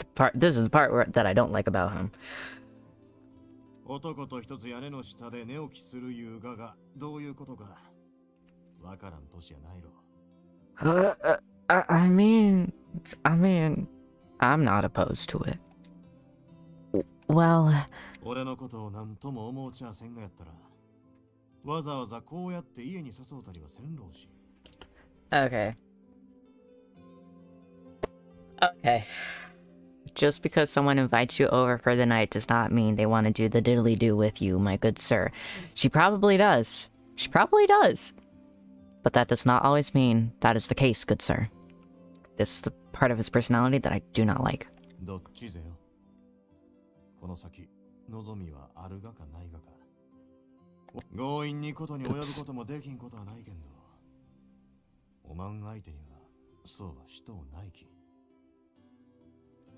the part that I don't like about him. 男と一つ屋根の下で寝起きするいうががどういうことかわからん年やないろ。I mean, I'm not opposed to it. Well, 俺のことを何とも思うちゃせんがやったら、わざわざこうやって家に誘うたりはせんろうし。 okay. Okay. Just because someone invites you over for the night does not mean they want to do the diddly-do with you, my good sir. She probably does. She probably does. But that does not always mean that is the case, good sir. This is the part of his personality that I do not like. どっちぜよ。この先、望みはあるがかないがか。強引にことに及ぶこともできんことはないけんど、おまん相手にはそうはしとうないき。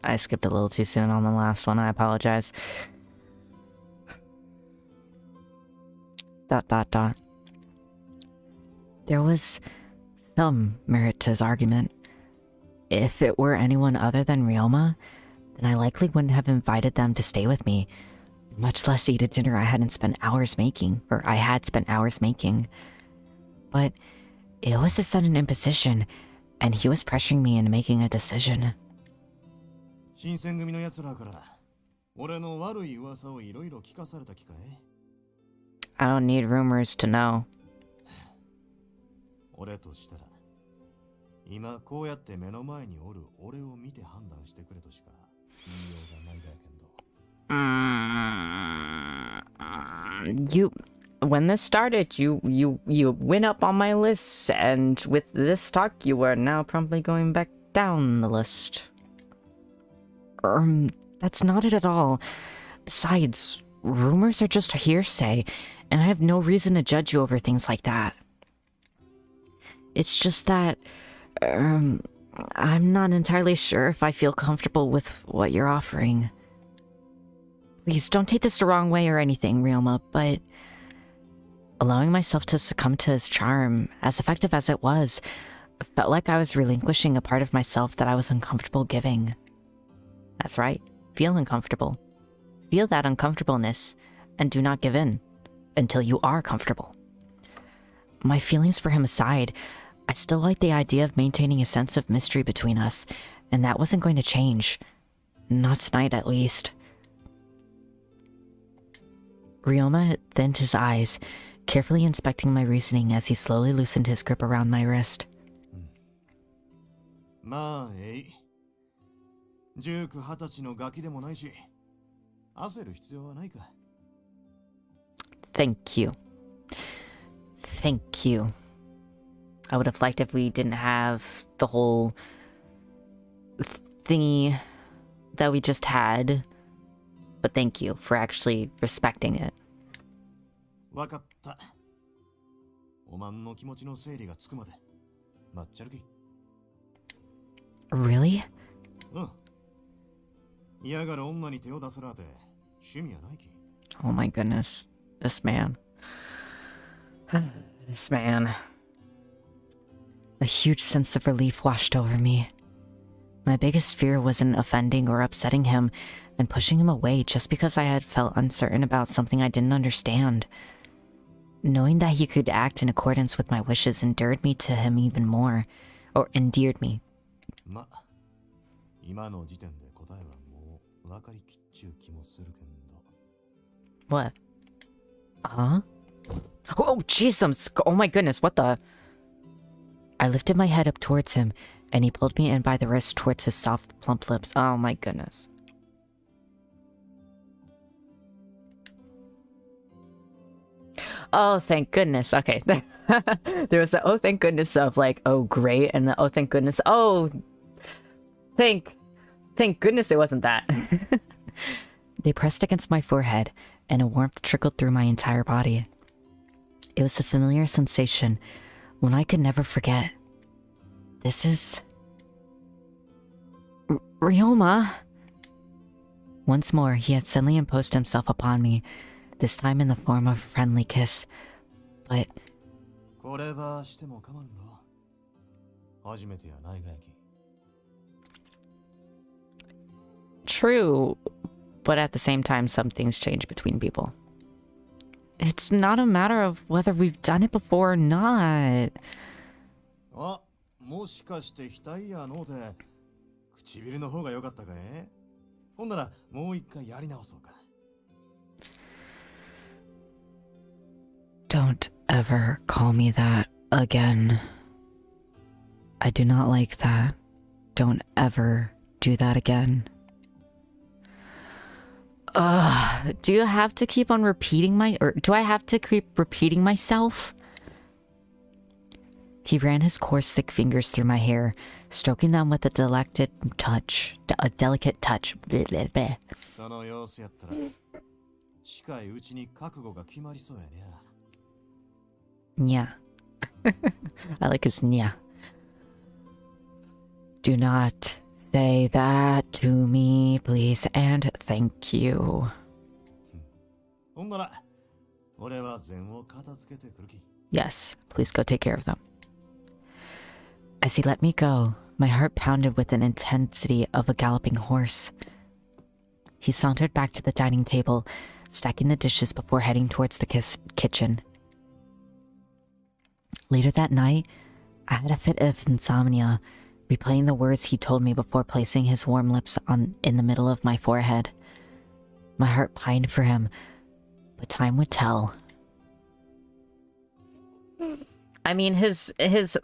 I skipped a little too soon on the last one. I apologize. ... There was some merit to his argument. If it were anyone other than Ryoma, then I likely wouldn't have invited them to stay with me, much less eat a dinner I had spent hours making. But it was a sudden imposition, and he was pressuring me into making a decision. 新選組の奴らから俺の悪い噂をいろいろ聞かされた機会。 I don't need rumors to know. 俺としたら今こうやって目の前におる俺を見て判断してくれとしか言いようがないだけんど。 You, when this started, you went up on my list, and with this talk, you are now promptly going back down the list. That's not it at all. Besides, rumors are just hearsay, and I have no reason to judge you over things like that. It's just that, I'm not entirely sure if I feel comfortable with what you're offering. Please don't take this the wrong way or anything, Ryoma, but allowing myself to succumb to his charm, as effective as it was, felt like I was relinquishing a part of myself that I was uncomfortable giving. That's right. Feel uncomfortable. Feel that uncomfortableness, and do not give in until you are comfortable. My feelings for him aside, I still liked the idea of maintaining a sense of mystery between us, and that wasn't going to change. Not tonight, at least. Ryoma thinned his eyes, carefully inspecting my reasoning as he slowly loosened his grip around my wrist. まあえい。19、20歳のガキでもないし、焦る必要はないか。 Thank you. Thank you. I would have liked if we didn't have the whole thingy that we just had, but thank you for actually respecting it. わかった。おまんの気持ちの整理がつくまで待っちゃるき。 Really? うん。嫌がる女に手を出すらて趣味やないき。 Oh my goodness. This man. This man. A huge sense of relief washed over me. My biggest fear wasn't offending or upsetting him and pushing him away just because I had felt uncertain about something I didn't understand. Knowing that he could act in accordance with my wishes endeared me to him even more. Or endeared me. ま、今の時点で答えはもう分かりきっちゅう気もするけんど。 What? Huh? Oh, jeez, oh my goodness, what the? I lifted my head up towards him, and he pulled me in by the wrist towards his soft, plump lips. Oh my goodness. Oh, thank goodness. Okay. There was the oh, thank goodness of like, oh, great. And the oh, thank goodness. Oh, thank goodness it wasn't that. They pressed against my forehead, and a warmth trickled through my entire body. It was a familiar sensation, one I could never forget. This is... Ryoma. Once more, he had suddenly imposed himself upon me, this time in the form of a friendly kiss. But... これはしてもかまんろ。初めてやないがやき。 True, but at the same time, some things change between people. It's not a matter of whether we've done it before or not. あ、もしかして額やのうて唇の方が良かったかい？ほんならもう一回やり直そうか。 Don't ever call me that again. I do not like that. Don't ever do that again. Do you have to keep on repeating or do I have to keep repeating myself? He ran his coarse, thick fingers through my hair, stroking them with a delicate touch. Bleh, bleh, bleh. その様子やったら近いうちに覚悟が決まりそうやね。 Nya. I like his nya. Do not say that to me, please, and thank you. ほんなら俺は全を片付けてくるき。 Yes, please go take care of them. As he let me go, my heart pounded with an intensity of a galloping horse. He sauntered back to the dining table, stacking the dishes before heading towards the kitchen. Later that night, I had a fit of insomnia, replaying the words he told me before placing his warm lips in the middle of my forehead. My heart pined for him, but time would tell. I mean, his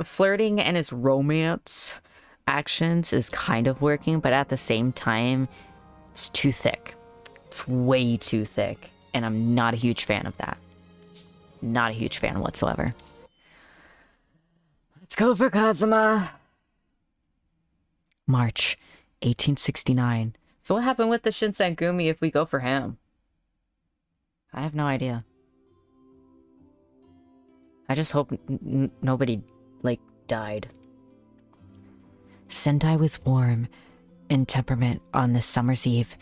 flirting and his romance actions is kind of working, but at the same time, it's too thick. It's way too thick, and I'm not a huge fan of that. Not a huge fan whatsoever. Let's go for Kazuma. March 1869. So what happened with the Shinsengumi if we go for him? I have no idea. I just hope nobody, like, died. Sendai was warm in temperament on this summer's eve,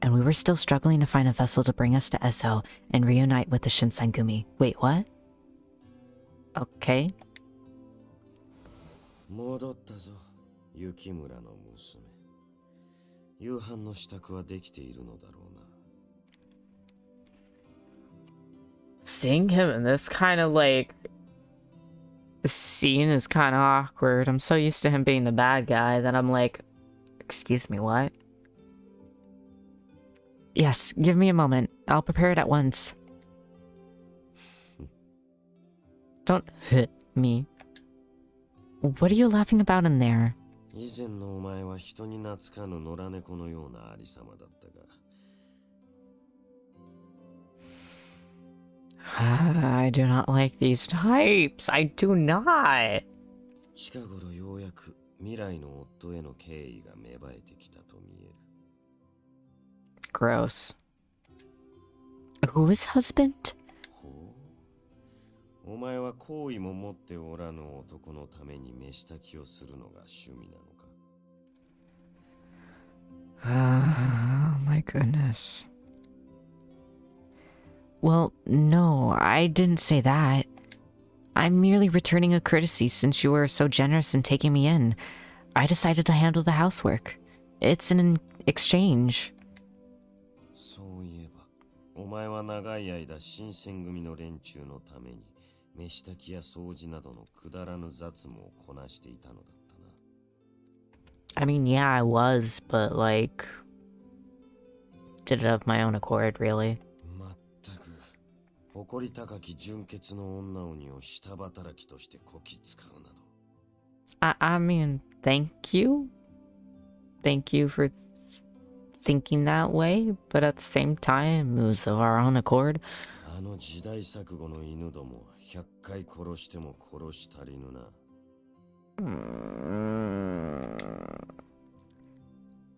and we were still struggling to find a vessel to bring us to Esso and reunite with the Shinsengumi. Wait, what? Okay. 戻ったぞ、雪村の娘。夕飯の支度はできているのだろうな。 Seeing him in this kind of like scene is kind of awkward. I'm so used to him being the bad guy that I'm like, excuse me, what? Yes, give me a moment. I'll prepare it at once. Don't hit me. What are you laughing about in there? 以前のお前は人に懐かぬ野良猫のようなありさまだったが。 I do not like these types. I do not. 近頃ようやく未来の夫への敬意が芽生えてきたと見える。 Gross. Who is husband? ほう、お前は好意も持っておらぬ男のために飯炊きをするのが趣味なのか。Oh my goodness. Well, no, I didn't say that. I'm merely returning a courtesy since you were so generous in taking me in. I decided to handle the housework. It's an exchange. そういえば、お前は長い間新選組の連中のために飯炊きや掃除などのくだらぬ雑務をこなしていたのだったな。I mean, yeah, I was, but like, did it of my own accord, really. まったく、誇り高き純潔の女鬼を下働きとしてこき使うなど。I mean, thank you. Thank you for thinking that way, but at the same time, it was of our own accord. あの時代錯誤の犬どもは100回殺しても殺し足りぬな。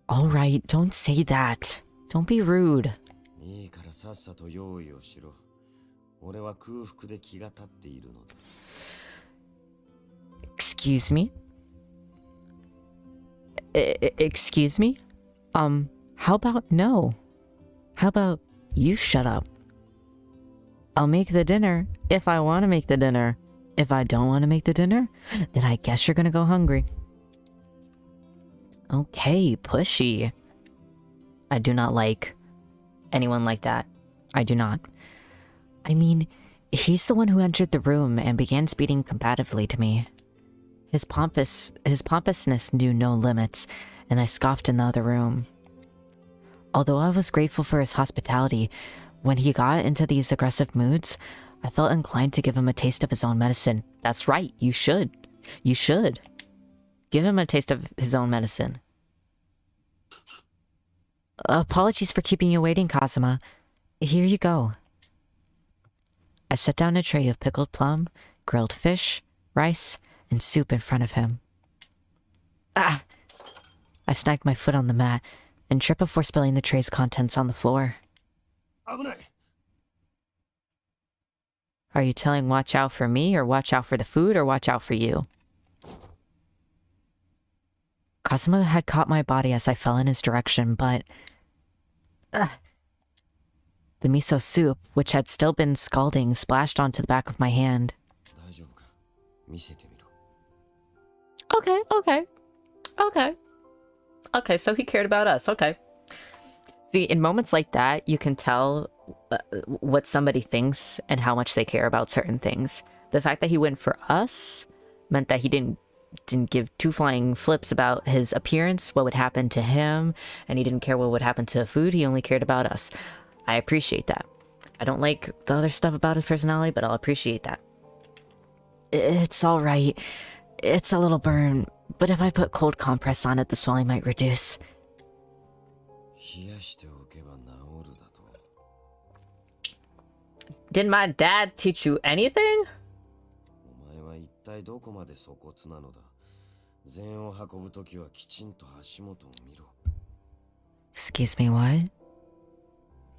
All right, don't say that. Don't be rude. いいからさっさと用意をしろ。俺は空腹で気が立っているのだ。Excuse me? Excuse me? How about no? How about you shut up? I'll make the dinner if I want to make the dinner. If I don't want to make the dinner, then I guess you're gonna go hungry. Okay, pushy. I do not like anyone like that. I do not. I mean, he's the one who entered the room and began speaking combatively to me. His pompousness knew no limits, and I scoffed in the other room. Although I was grateful for his hospitality, when he got into these aggressive moods, I felt inclined to give him a taste of his own medicine. That's right, you should. You should. Give him a taste of his own medicine. Apologies for keeping you waiting, Kazuma. Here you go. I set down a tray of pickled plum, grilled fish, rice, and soup in front of him. Ah! I snagged my foot on the mat and tripped before spilling the tray's contents on the floor. 危ない。 Are you telling watch out for me, or watch out for the food, or watch out for you? Kazuma had caught my body as I fell in his direction, but... The miso soup, which had still been scalding, splashed onto the back of my hand. 大丈夫か。見せてみろ。 Okay, so he cared about us. Okay. See, in moments like that, you can tell what somebody thinks and how much they care about certain things. The fact that he went for us meant that he didn't give two flying flips about his appearance, what would happen to him, and he didn't care what would happen to food. He only cared about us. I appreciate that. I don't like the other stuff about his personality, but I'll appreciate that. It's all right. It's a little burn, but if I put cold compress on it, the swelling might reduce. 冷やしておけば治るだと。 Did my dad teach you anything? お前は一体どこまで粗骨なのだ。禅を運ぶときはきちんと足元を見ろ。 Excuse me, what?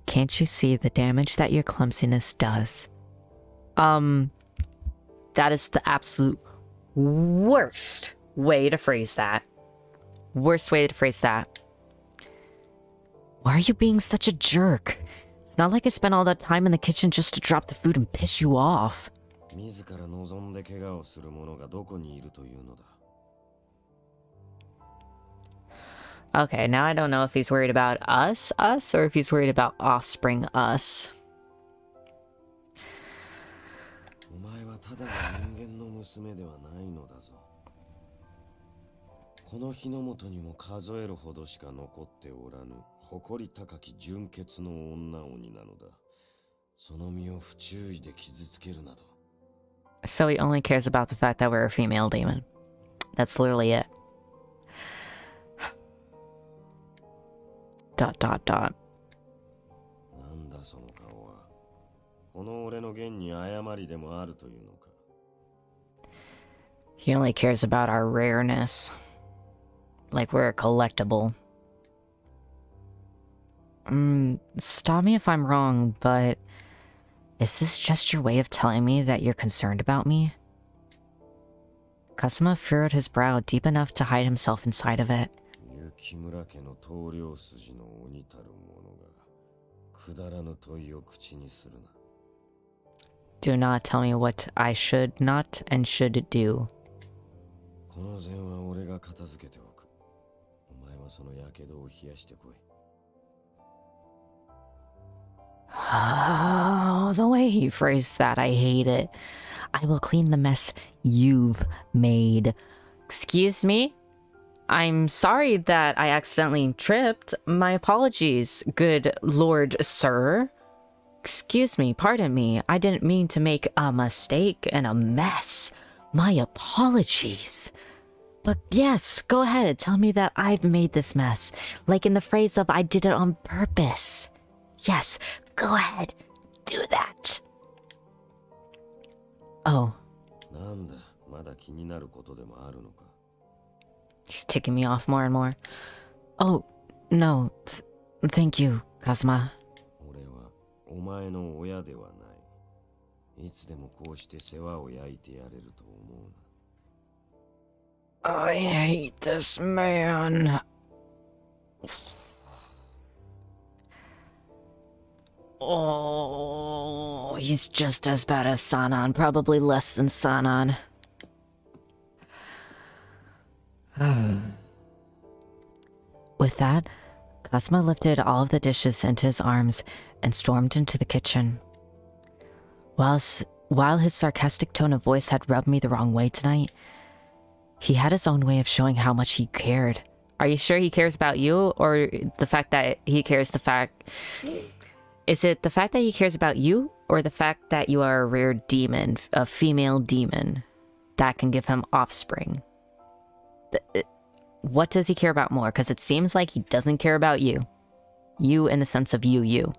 Can't you see the damage that your clumsiness does? That is the absolute worst way to phrase that. Worst way to phrase that. Why are you being such a jerk? It's not like I spent all that time in the kitchen just to drop the food and piss you off. 自ら望んで怪我をする者がどこにいるというのだ。 Okay, now I don't know if he's worried about us, or if he's worried about offspring us. お前はただの人間の娘ではないのだぞ。この日の元にも数えるほどしか残っておらぬ誇り高き純潔の女鬼なのだ。その身を不注意で傷つけるなど。 So he only cares about the fact that we're a female demon. That's literally it. ... なんだその顔は。この俺の言に誤りでもあるというのか。 He only cares about our rareness. Like we're a collectible. Stop me if I'm wrong, but Is this just your way of telling me that you're concerned about me? Kazuma furrowed his brow deep enough to hide himself inside of it. 雪村家の棟梁筋の鬼たる者がくだらぬ問いを口にするな。Do not tell me what I should not and should do. この膳は俺が片付けておく。お前はその火傷を冷やしてこい。Oh, the way he phrased that, I hate it. I will clean the mess you've made. Excuse me? I'm sorry that I accidentally tripped. My apologies, good lord sir. Excuse me, pardon me. I didn't mean to make a mistake and a mess. My apologies. But yes, go ahead, tell me that I've made this mess. Like in the phrase of I did it on purpose. Yes, go ahead, do that. Oh. なんだ、まだ気になることでもあるのか。He's ticking me off more and more. Oh, no. Thank you, Kazuma. 俺はお前の親ではない。いつでもこうして世話を焼いてやれると思うな。I hate this man. Oh, he's just as bad as Sanan, probably less than Sanan. With that, Kazuma lifted all of the dishes into his arms and stormed into the kitchen. While his sarcastic tone of voice had rubbed me the wrong way tonight, he had his own way of showing how much he cared. Are you sure he cares about you, or the fact that he cares Is it the fact that he cares about you, or the fact that you are a rare demon, a female demon, that can give him offspring? What does he care about more? Because it seems like he doesn't care about you. You in the sense of you.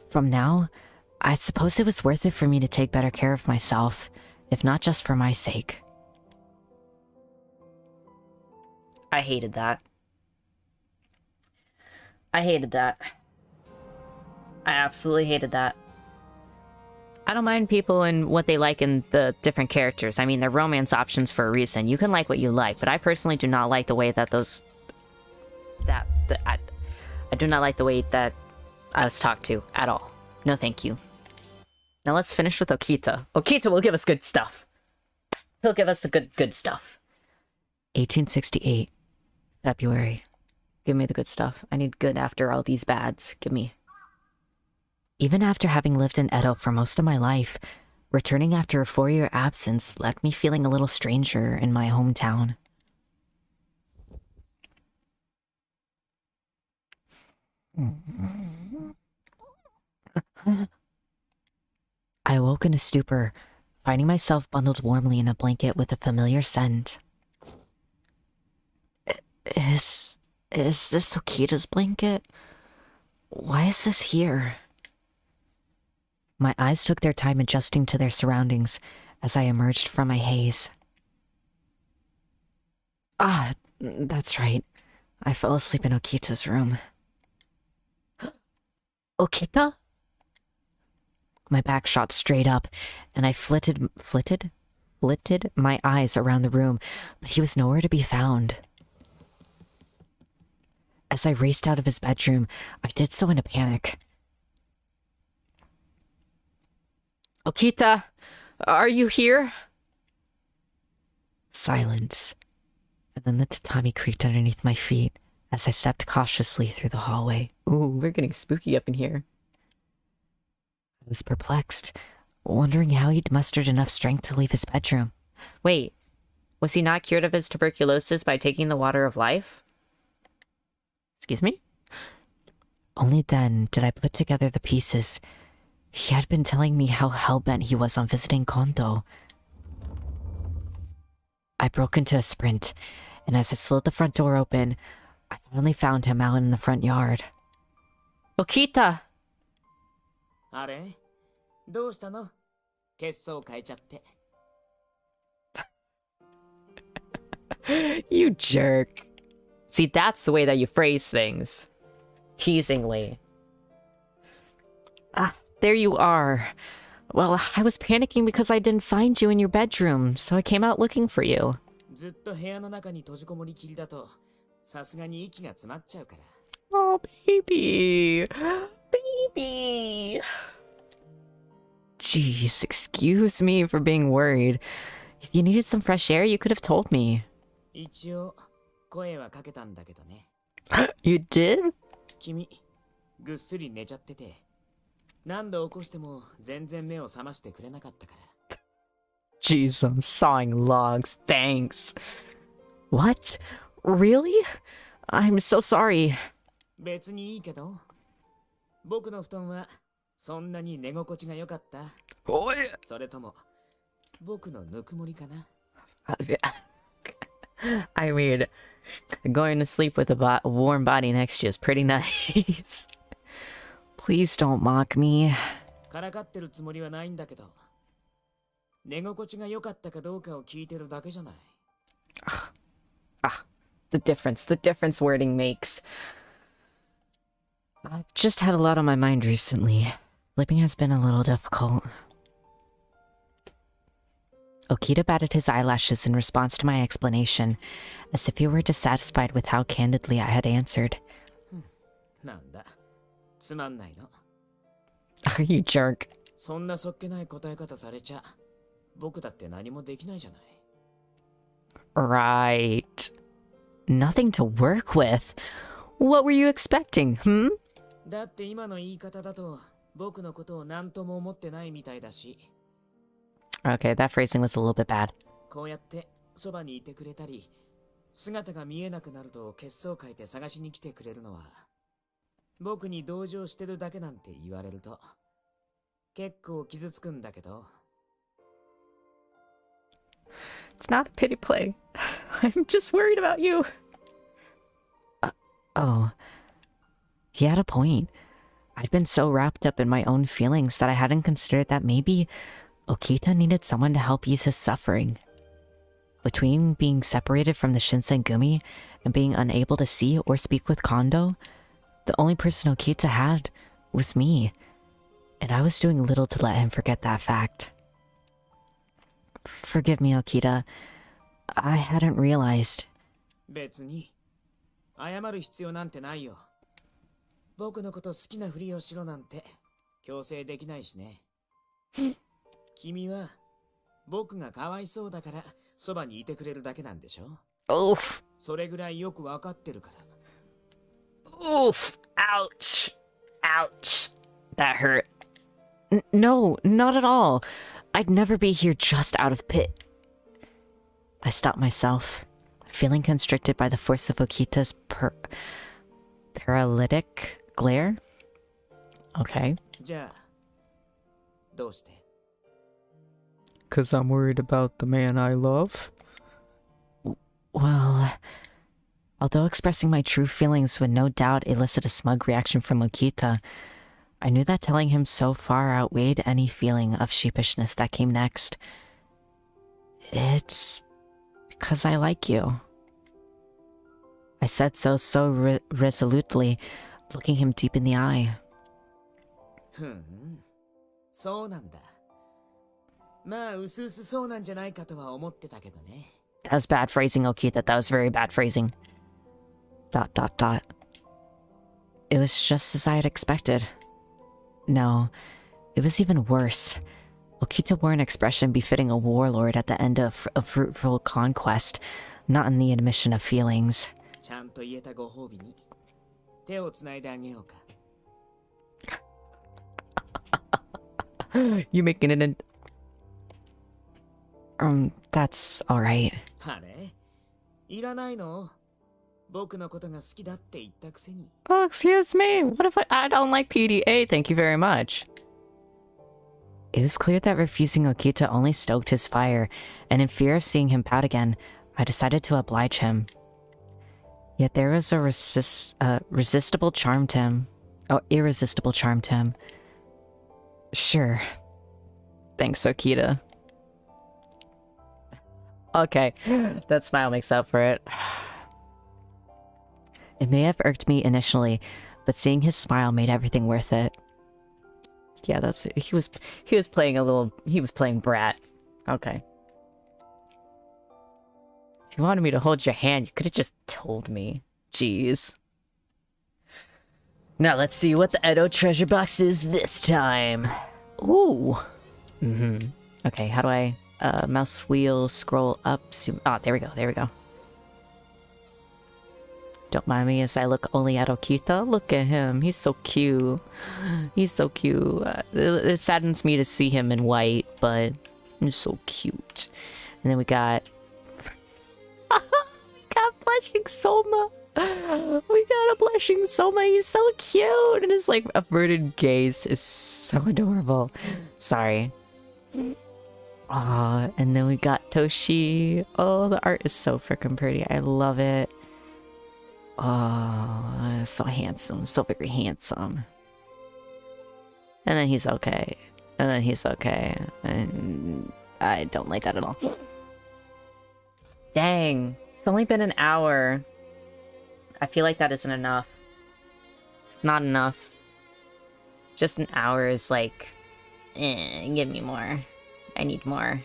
From now, I suppose it was worth it for me to take better care of myself, if not just for my sake. I hated that. I absolutely hated that. I don't mind people and what they like in the different characters. I mean, they're romance options for a reason. You can like what you like, but I personally do not like the way that I do not like the way that I was talked to at all. No, thank you. Now let's finish with Okita. Okita will give us good stuff. He'll give us the good stuff. 1868, February. Give me the good stuff. I need good after all these bads. Give me. Even after having lived in Edo for most of my life, returning after a 4-year absence left me feeling a little stranger in my hometown. I awoke in a stupor, finding myself bundled warmly in a blanket with a familiar scent. Is this Okita's blanket? Why is this here? My eyes took their time adjusting to their surroundings as I emerged from my haze. Ah, that's right. I fell asleep in Okita's room. Okita? My back shot straight up, and I flitted my eyes around the room, but he was nowhere to be found. As I raced out of his bedroom, I did so in a panic. Okita, are you here? Silence. And then the tatami creaked underneath my feet as I stepped cautiously through the hallway. Ooh, we're getting spooky up in here. I was perplexed, wondering how he'd mustered enough strength to leave his bedroom. Wait, was he not cured of his tuberculosis by taking the water of life? Excuse me? Only then did I put together the pieces. He had been telling me how hell-bent he was on visiting Kondo. I broke into a sprint, and as I slid the front door open, I finally found him out in the front yard. Okita! あれどうしたの血相変えちゃって。You jerk. See, that's the way that you phrase things. Teasingly. there you are. Well, I was panicking because I didn't find you in your bedroom, so I came out looking for you. ずっと部屋の中に閉じこもりきりだと、さすがに息が詰まっちゃうから。Oh, baby. Baby. Jeez, excuse me for being worried. If you needed some fresh air, you could have told me. 一応、声はかけたんだけどね。You did? 君、ぐっすり寝ちゃってて、何度起こしても全然目を覚ましてくれなかったから。Jeez, I'm sawing logs. Thanks. What? Really? I'm so sorry. 別にいいけど、僕の布団はそんなに寝心地が良かった？それとも僕のぬくもりかな？ I mean, going to sleep with a warm body next to you is pretty nice. Please don't mock me. からかってるつもりはないんだけど、寝心地が良かったかどうかを聞いてるだけじゃない。The difference wording makes. I've just had a lot on my mind recently. Sleeping has been a little difficult. Okita batted his eyelashes in response to my explanation, as if he were dissatisfied with how candidly I had answered. なんだ、つまんないの。You jerk. そんなそっけない答え方されちゃ、僕だって何もできないじゃない。Right. Nothing to work with. What were you expecting, hmm? だって今の言い方だと、僕のことを何とも思ってないみたいだし。Okay, that phrasing was a little bit bad. こうやってそばにいてくれたり、姿が見えなくなると血相変えて探しに来てくれるのは、僕に同情してるだけなんて言われると、結構傷つくんだけど。It's not a pity play. I'm just worried about you. Oh. He had a point. I'd been so wrapped up in my own feelings that I hadn't considered that maybe Okita needed someone to help ease his suffering. Between being separated from the Shinsengumi and being unable to see or speak with Kondo, the only person Okita had was me, and I was doing little to let him forget that fact. Forgive me, Okita. I hadn't realized. 別に謝る必要なんてないよ。僕のこと好きなふりをしろなんて強制できないしね。君は僕がかわいそうだからそばにいてくれるだけなんでしょ？ Oof. それぐらいよくわかってるから。 Oof. Ouch. Ouch. That hurt. No, not at all. I'd never be here just out of pit. I stopped myself, feeling constricted by the force of Okita's paralytic glare. Okay. じゃあどうして？ 'Cause I'm worried about the man I love? Well, although expressing my true feelings would no doubt elicit a smug reaction from Okita, I knew that telling him so far outweighed any feeling of sheepishness that came next. It's because I like you. I said so resolutely, looking him deep in the eye. そうなんだ。まあ、うすうすそうなんじゃないかとは思ってたけどね。 That was bad phrasing, Okita. That was very bad phrasing. ... It was just as I had expected. No, it was even worse. Okita wore an expression befitting a warlord at the end of a fruitful conquest, not in the admission of feelings. ちゃんと言えたご褒美に手をつないであげようか。 You making it in... that's alright. あれ？いらないの？僕のことが好きだって言ったくせに。 Oh, excuse me. What if I don't like PDA? Thank you very much. It was clear that refusing Okita only stoked his fire, and in fear of seeing him pout again, I decided to oblige him. Yet there was a resistible charm to him. Oh, irresistible charm to him. Sure. Thanks, Okita. Okay, that smile makes up for it. It may have irked me initially, but seeing his smile made everything worth it. Yeah, that's it. He was playing a little. He was playing brat. Okay. If you wanted me to hold your hand, you could have just told me. Jeez. Now let's see what the Edo treasure box is this time. Ooh. Okay, how do I mouse wheel scroll up? Zoom. Oh, there we go. There we go. Don't mind me as I look only at Okita. Look at him. He's so cute. He's so cute. It saddens me to see him in white, but he's so cute. And then we got... Blushing Soma. We got a Blushing Soma. He's so cute. And his, like, averted gaze is so adorable. Sorry. Aw, and then we got Toshi. Oh, the art is so freaking pretty. I love it. Oh, so handsome. So very handsome. And then he's okay. And then he's okay. And I don't like that at all. Dang. It's only been an hour. I feel like that isn't enough. It's not enough. Just an hour is like... give me more. I need more.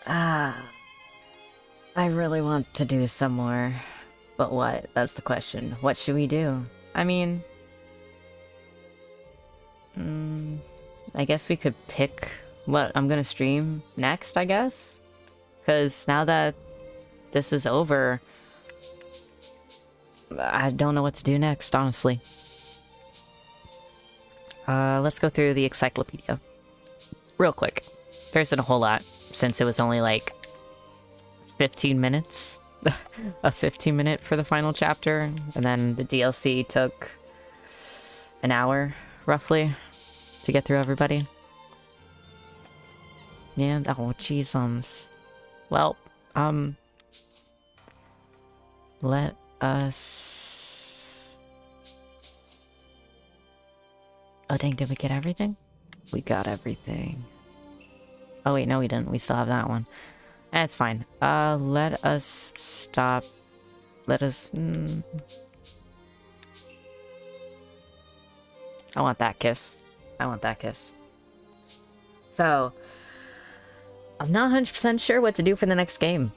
I really want to do some more. But what? That's the question. What should we do? I mean... I guess we could pick what I'm gonna stream next, I guess? Because now that this is over... I don't know what to do next, honestly. Let's go through the encyclopedia. Real quick. There isn't a whole lot, since it was only like 15 minutes. A 15-minute for the final chapter, and then the DLC took an hour, roughly, to get through everybody. Yeah, oh, jeez, well, let us... Oh, dang, did we get everything? We got everything. Oh, wait, no, we didn't. We still have that one. That's fine. Let us stop. Let us... I want that kiss. I want that kiss. So, I'm not 100% sure what to do for the next game.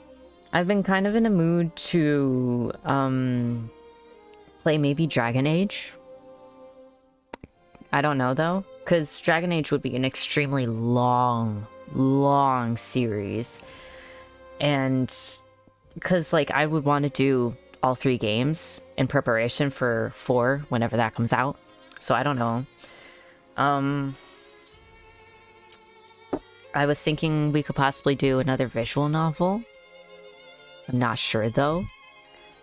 I've been kind of in a mood to, play maybe Dragon Age. I don't know, though. Because Dragon Age would be an extremely long series. And because, like, I would want to do all 3 games in preparation for 4 whenever that comes out. So I don't know. I was thinking we could possibly do another visual novel. I'm not sure, though.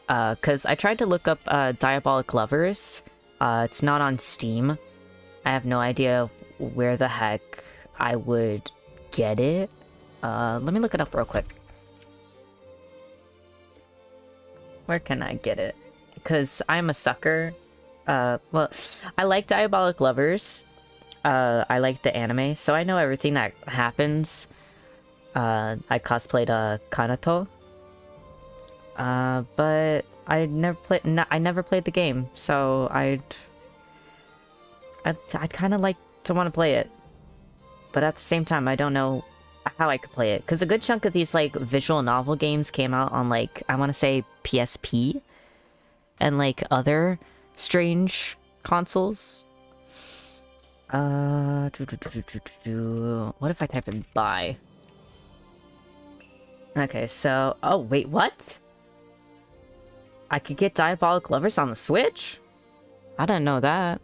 Because I tried to look up Diabolic Lovers. It's not on Steam. I have no idea where the heck I would get it. Let me look it up real quick. Where can I get it? Because I'm a sucker. Well, I like Diabolic Lovers. I like the anime, so I know everything that happens. I cosplayed Kanato. But I never played the game, so I'd kind of like to want to play it. But at the same time, I don't know how I could play it. Because a good chunk of these, like, visual novel games came out on, like, I want to say PSP. And, like, other strange consoles. What if I type in buy? Okay, so... Oh, wait, what? I could get Diabolic Lovers on the Switch? I didn't know that.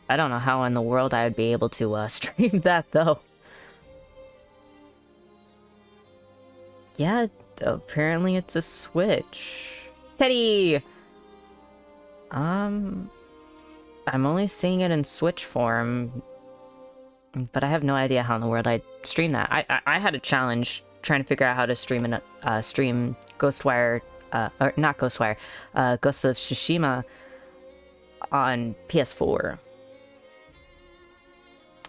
I don't know how in the world I would be able to stream that, though. Yeah, apparently it's a Switch. Teddy! I'm only seeing it in Switch form. But I have no idea how in the world I'd stream that. I had a challenge trying to figure out how to stream Ghostwire... or not Ghostwire. Ghost of Tsushima on PS4.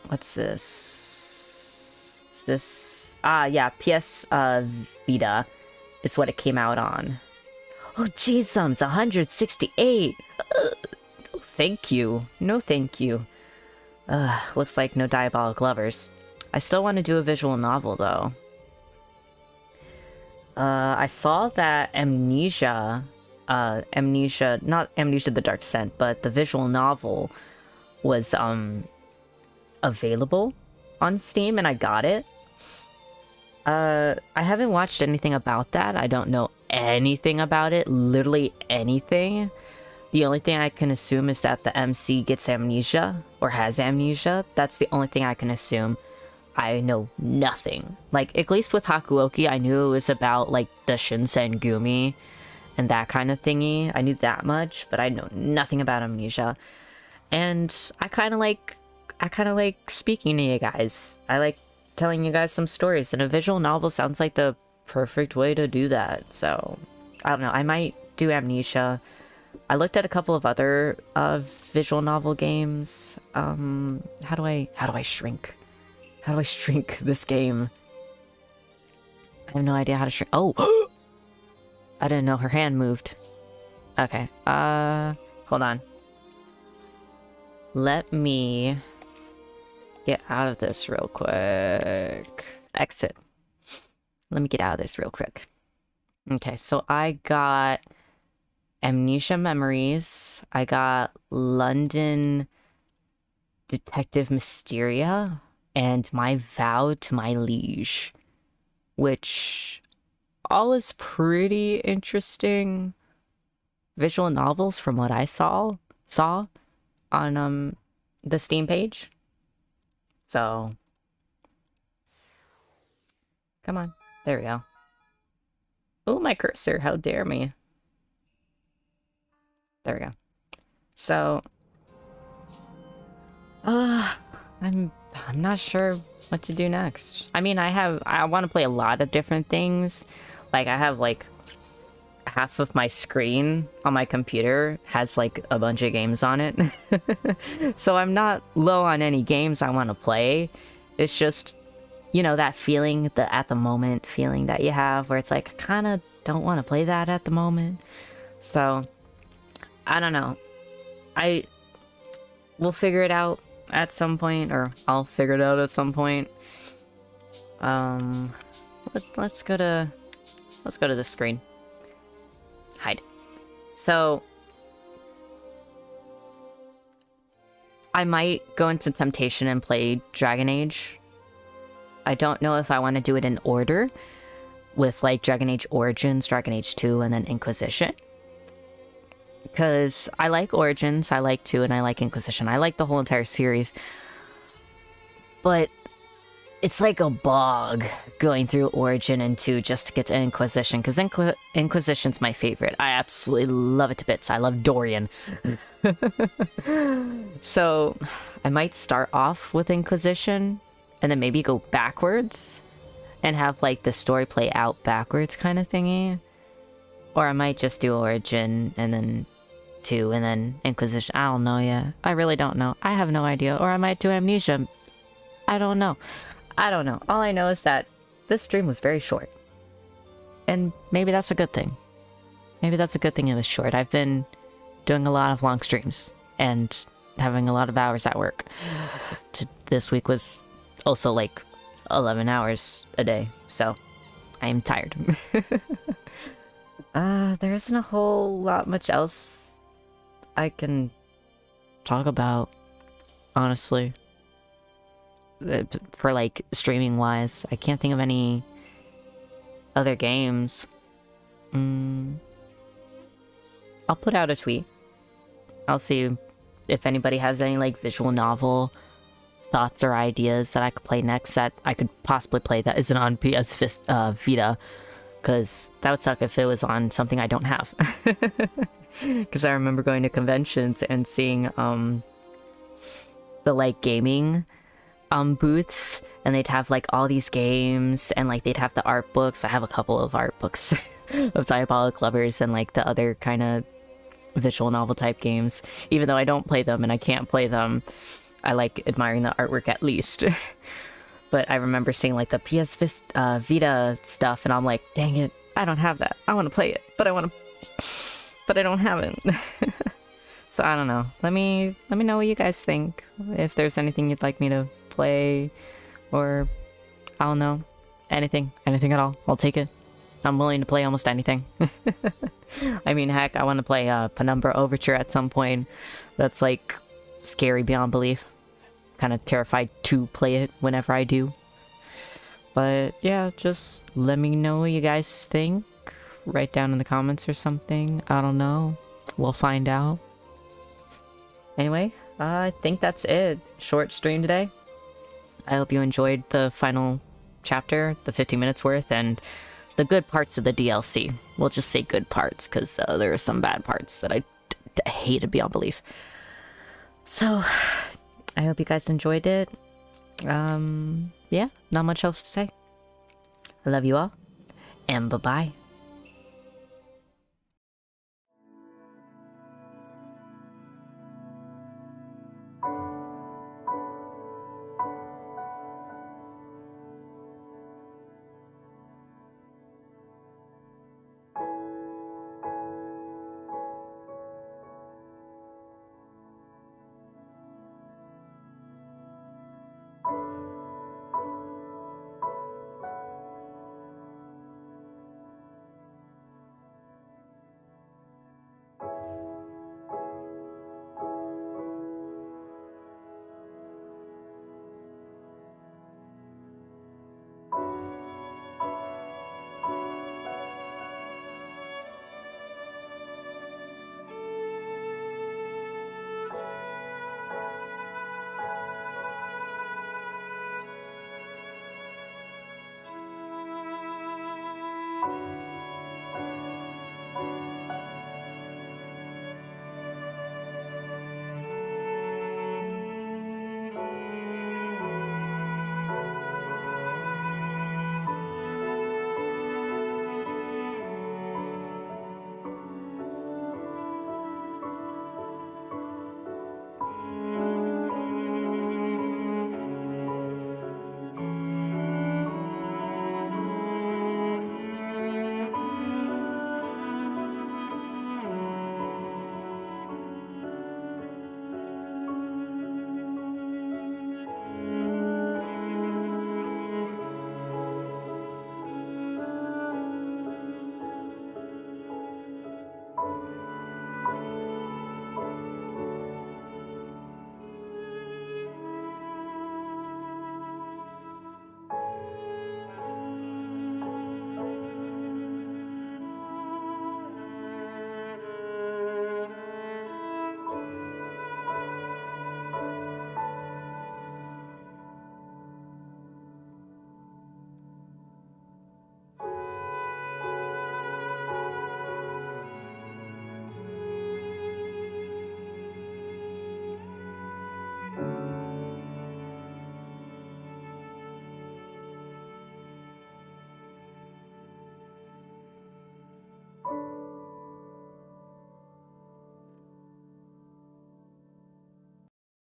What's this? Is this... Ah, yeah, PS Vita is what it came out on. Oh, jeez, 168! No, thank you. No, thank you. Looks like no Diabolic Lovers. I still want to do a visual novel, though. I saw that Amnesia, not Amnesia the Dark Descent, but the visual novel was, available on Steam, and I got it. I haven't watched anything about that. I don't know anything about it, literally anything. The only thing I can assume is that the MC gets amnesia, or has amnesia. That's the only thing I can assume. I know nothing. Like, at least with Hakuoki, I knew it was about, like, the Shinsengumi and that kind of thingy. I knew that much, but I know nothing about amnesia. And I kind of like speaking to you guys. I like telling you guys some stories, and a visual novel sounds like the perfect way to do that. So, I don't know. I might do amnesia. I looked at a couple of other visual novel games. How do I shrink? How do I shrink this game? I have no idea how to shrink. Oh! I didn't know her hand moved. Okay. Hold on. Let me get out of this real quick. Exit. Let me get out of this real quick. Okay, so I got Amnesia Memories. I got London Detective Mysteria and My Vow to My Liege, which all is pretty interesting visual novels from what I saw on the Steam page. So come on, there we go. Oh, my cursor, how dare me. There we go. So I'm not sure what to do next. I mean, I want to play a lot of different things. Like, I have like half of my screen on my computer has like a bunch of games on it. So I'm not low on any games I want to play. It's just, you know, that feeling, the at the moment feeling that you have where it's like, I kind of don't want to play that at the moment. So I don't know. We'll figure it out at some point, or I'll figure it out at some point. Let's go to the screen. Hide. So I might go into Temptation and play Dragon Age. I don't know if I want to do it in order with like Dragon Age Origins, Dragon Age 2, and then Inquisition. Because I like Origins, I like 2, and I like Inquisition. I like the whole entire series. But it's like a bog going through Origin and 2 just to get to Inquisition. Because Inquisition's my favorite. I absolutely love it to bits. I love Dorian. So I might start off with Inquisition and then maybe go backwards and have like the story play out backwards kind of thingy. Or I might just do Origin and then 2 and then Inquisition. I don't know yet. I really don't know. I have no idea. Or I might do Amnesia. I don't know. All I know is that this stream was very short. And maybe that's a good thing. Maybe that's a good thing it was short. I've been doing a lot of long streams and having a lot of hours at work. This week was also like 11 hours a day. So I am tired. There isn't a whole lot much else I can talk about, honestly. For like streaming wise, I can't think of any other games. I'll put out a tweet. I'll see if anybody has any like visual novel thoughts or ideas that I could play next that I could possibly play that isn't on PS Vita. Because that would suck if it was on something I don't have. Because I remember going to conventions and seeing the like gaming booths, and they'd have like all these games, and like they'd have the art books. I have a couple of art books of Diabolic Lovers and like the other kind of visual novel type games. Even though I don't play them and I can't play them, I like admiring the artwork at least. But I remember seeing like the PS Vita stuff, and I'm like, dang it, I don't have that. I want to play it, but I don't have it. So I don't know. Let me know what you guys think. If there's anything you'd like me to play, or I don't know, anything at all. I'll take it. I'm willing to play almost anything. I mean, heck, I want to play Penumbra Overture at some point. That's like scary beyond belief. Kind of terrified to play it whenever I do. But yeah, just let me know what you guys think. Write down in the comments or something. I don't know. We'll find out. Anyway, I think that's it. Short stream today. I hope you enjoyed the final chapter, the 50 minutes worth, and the good parts of the DLC. We'll just say good parts, because there are some bad parts that I hated beyond belief. So, I hope you guys enjoyed it. Yeah, not much else to say. I love you all, and bye-bye.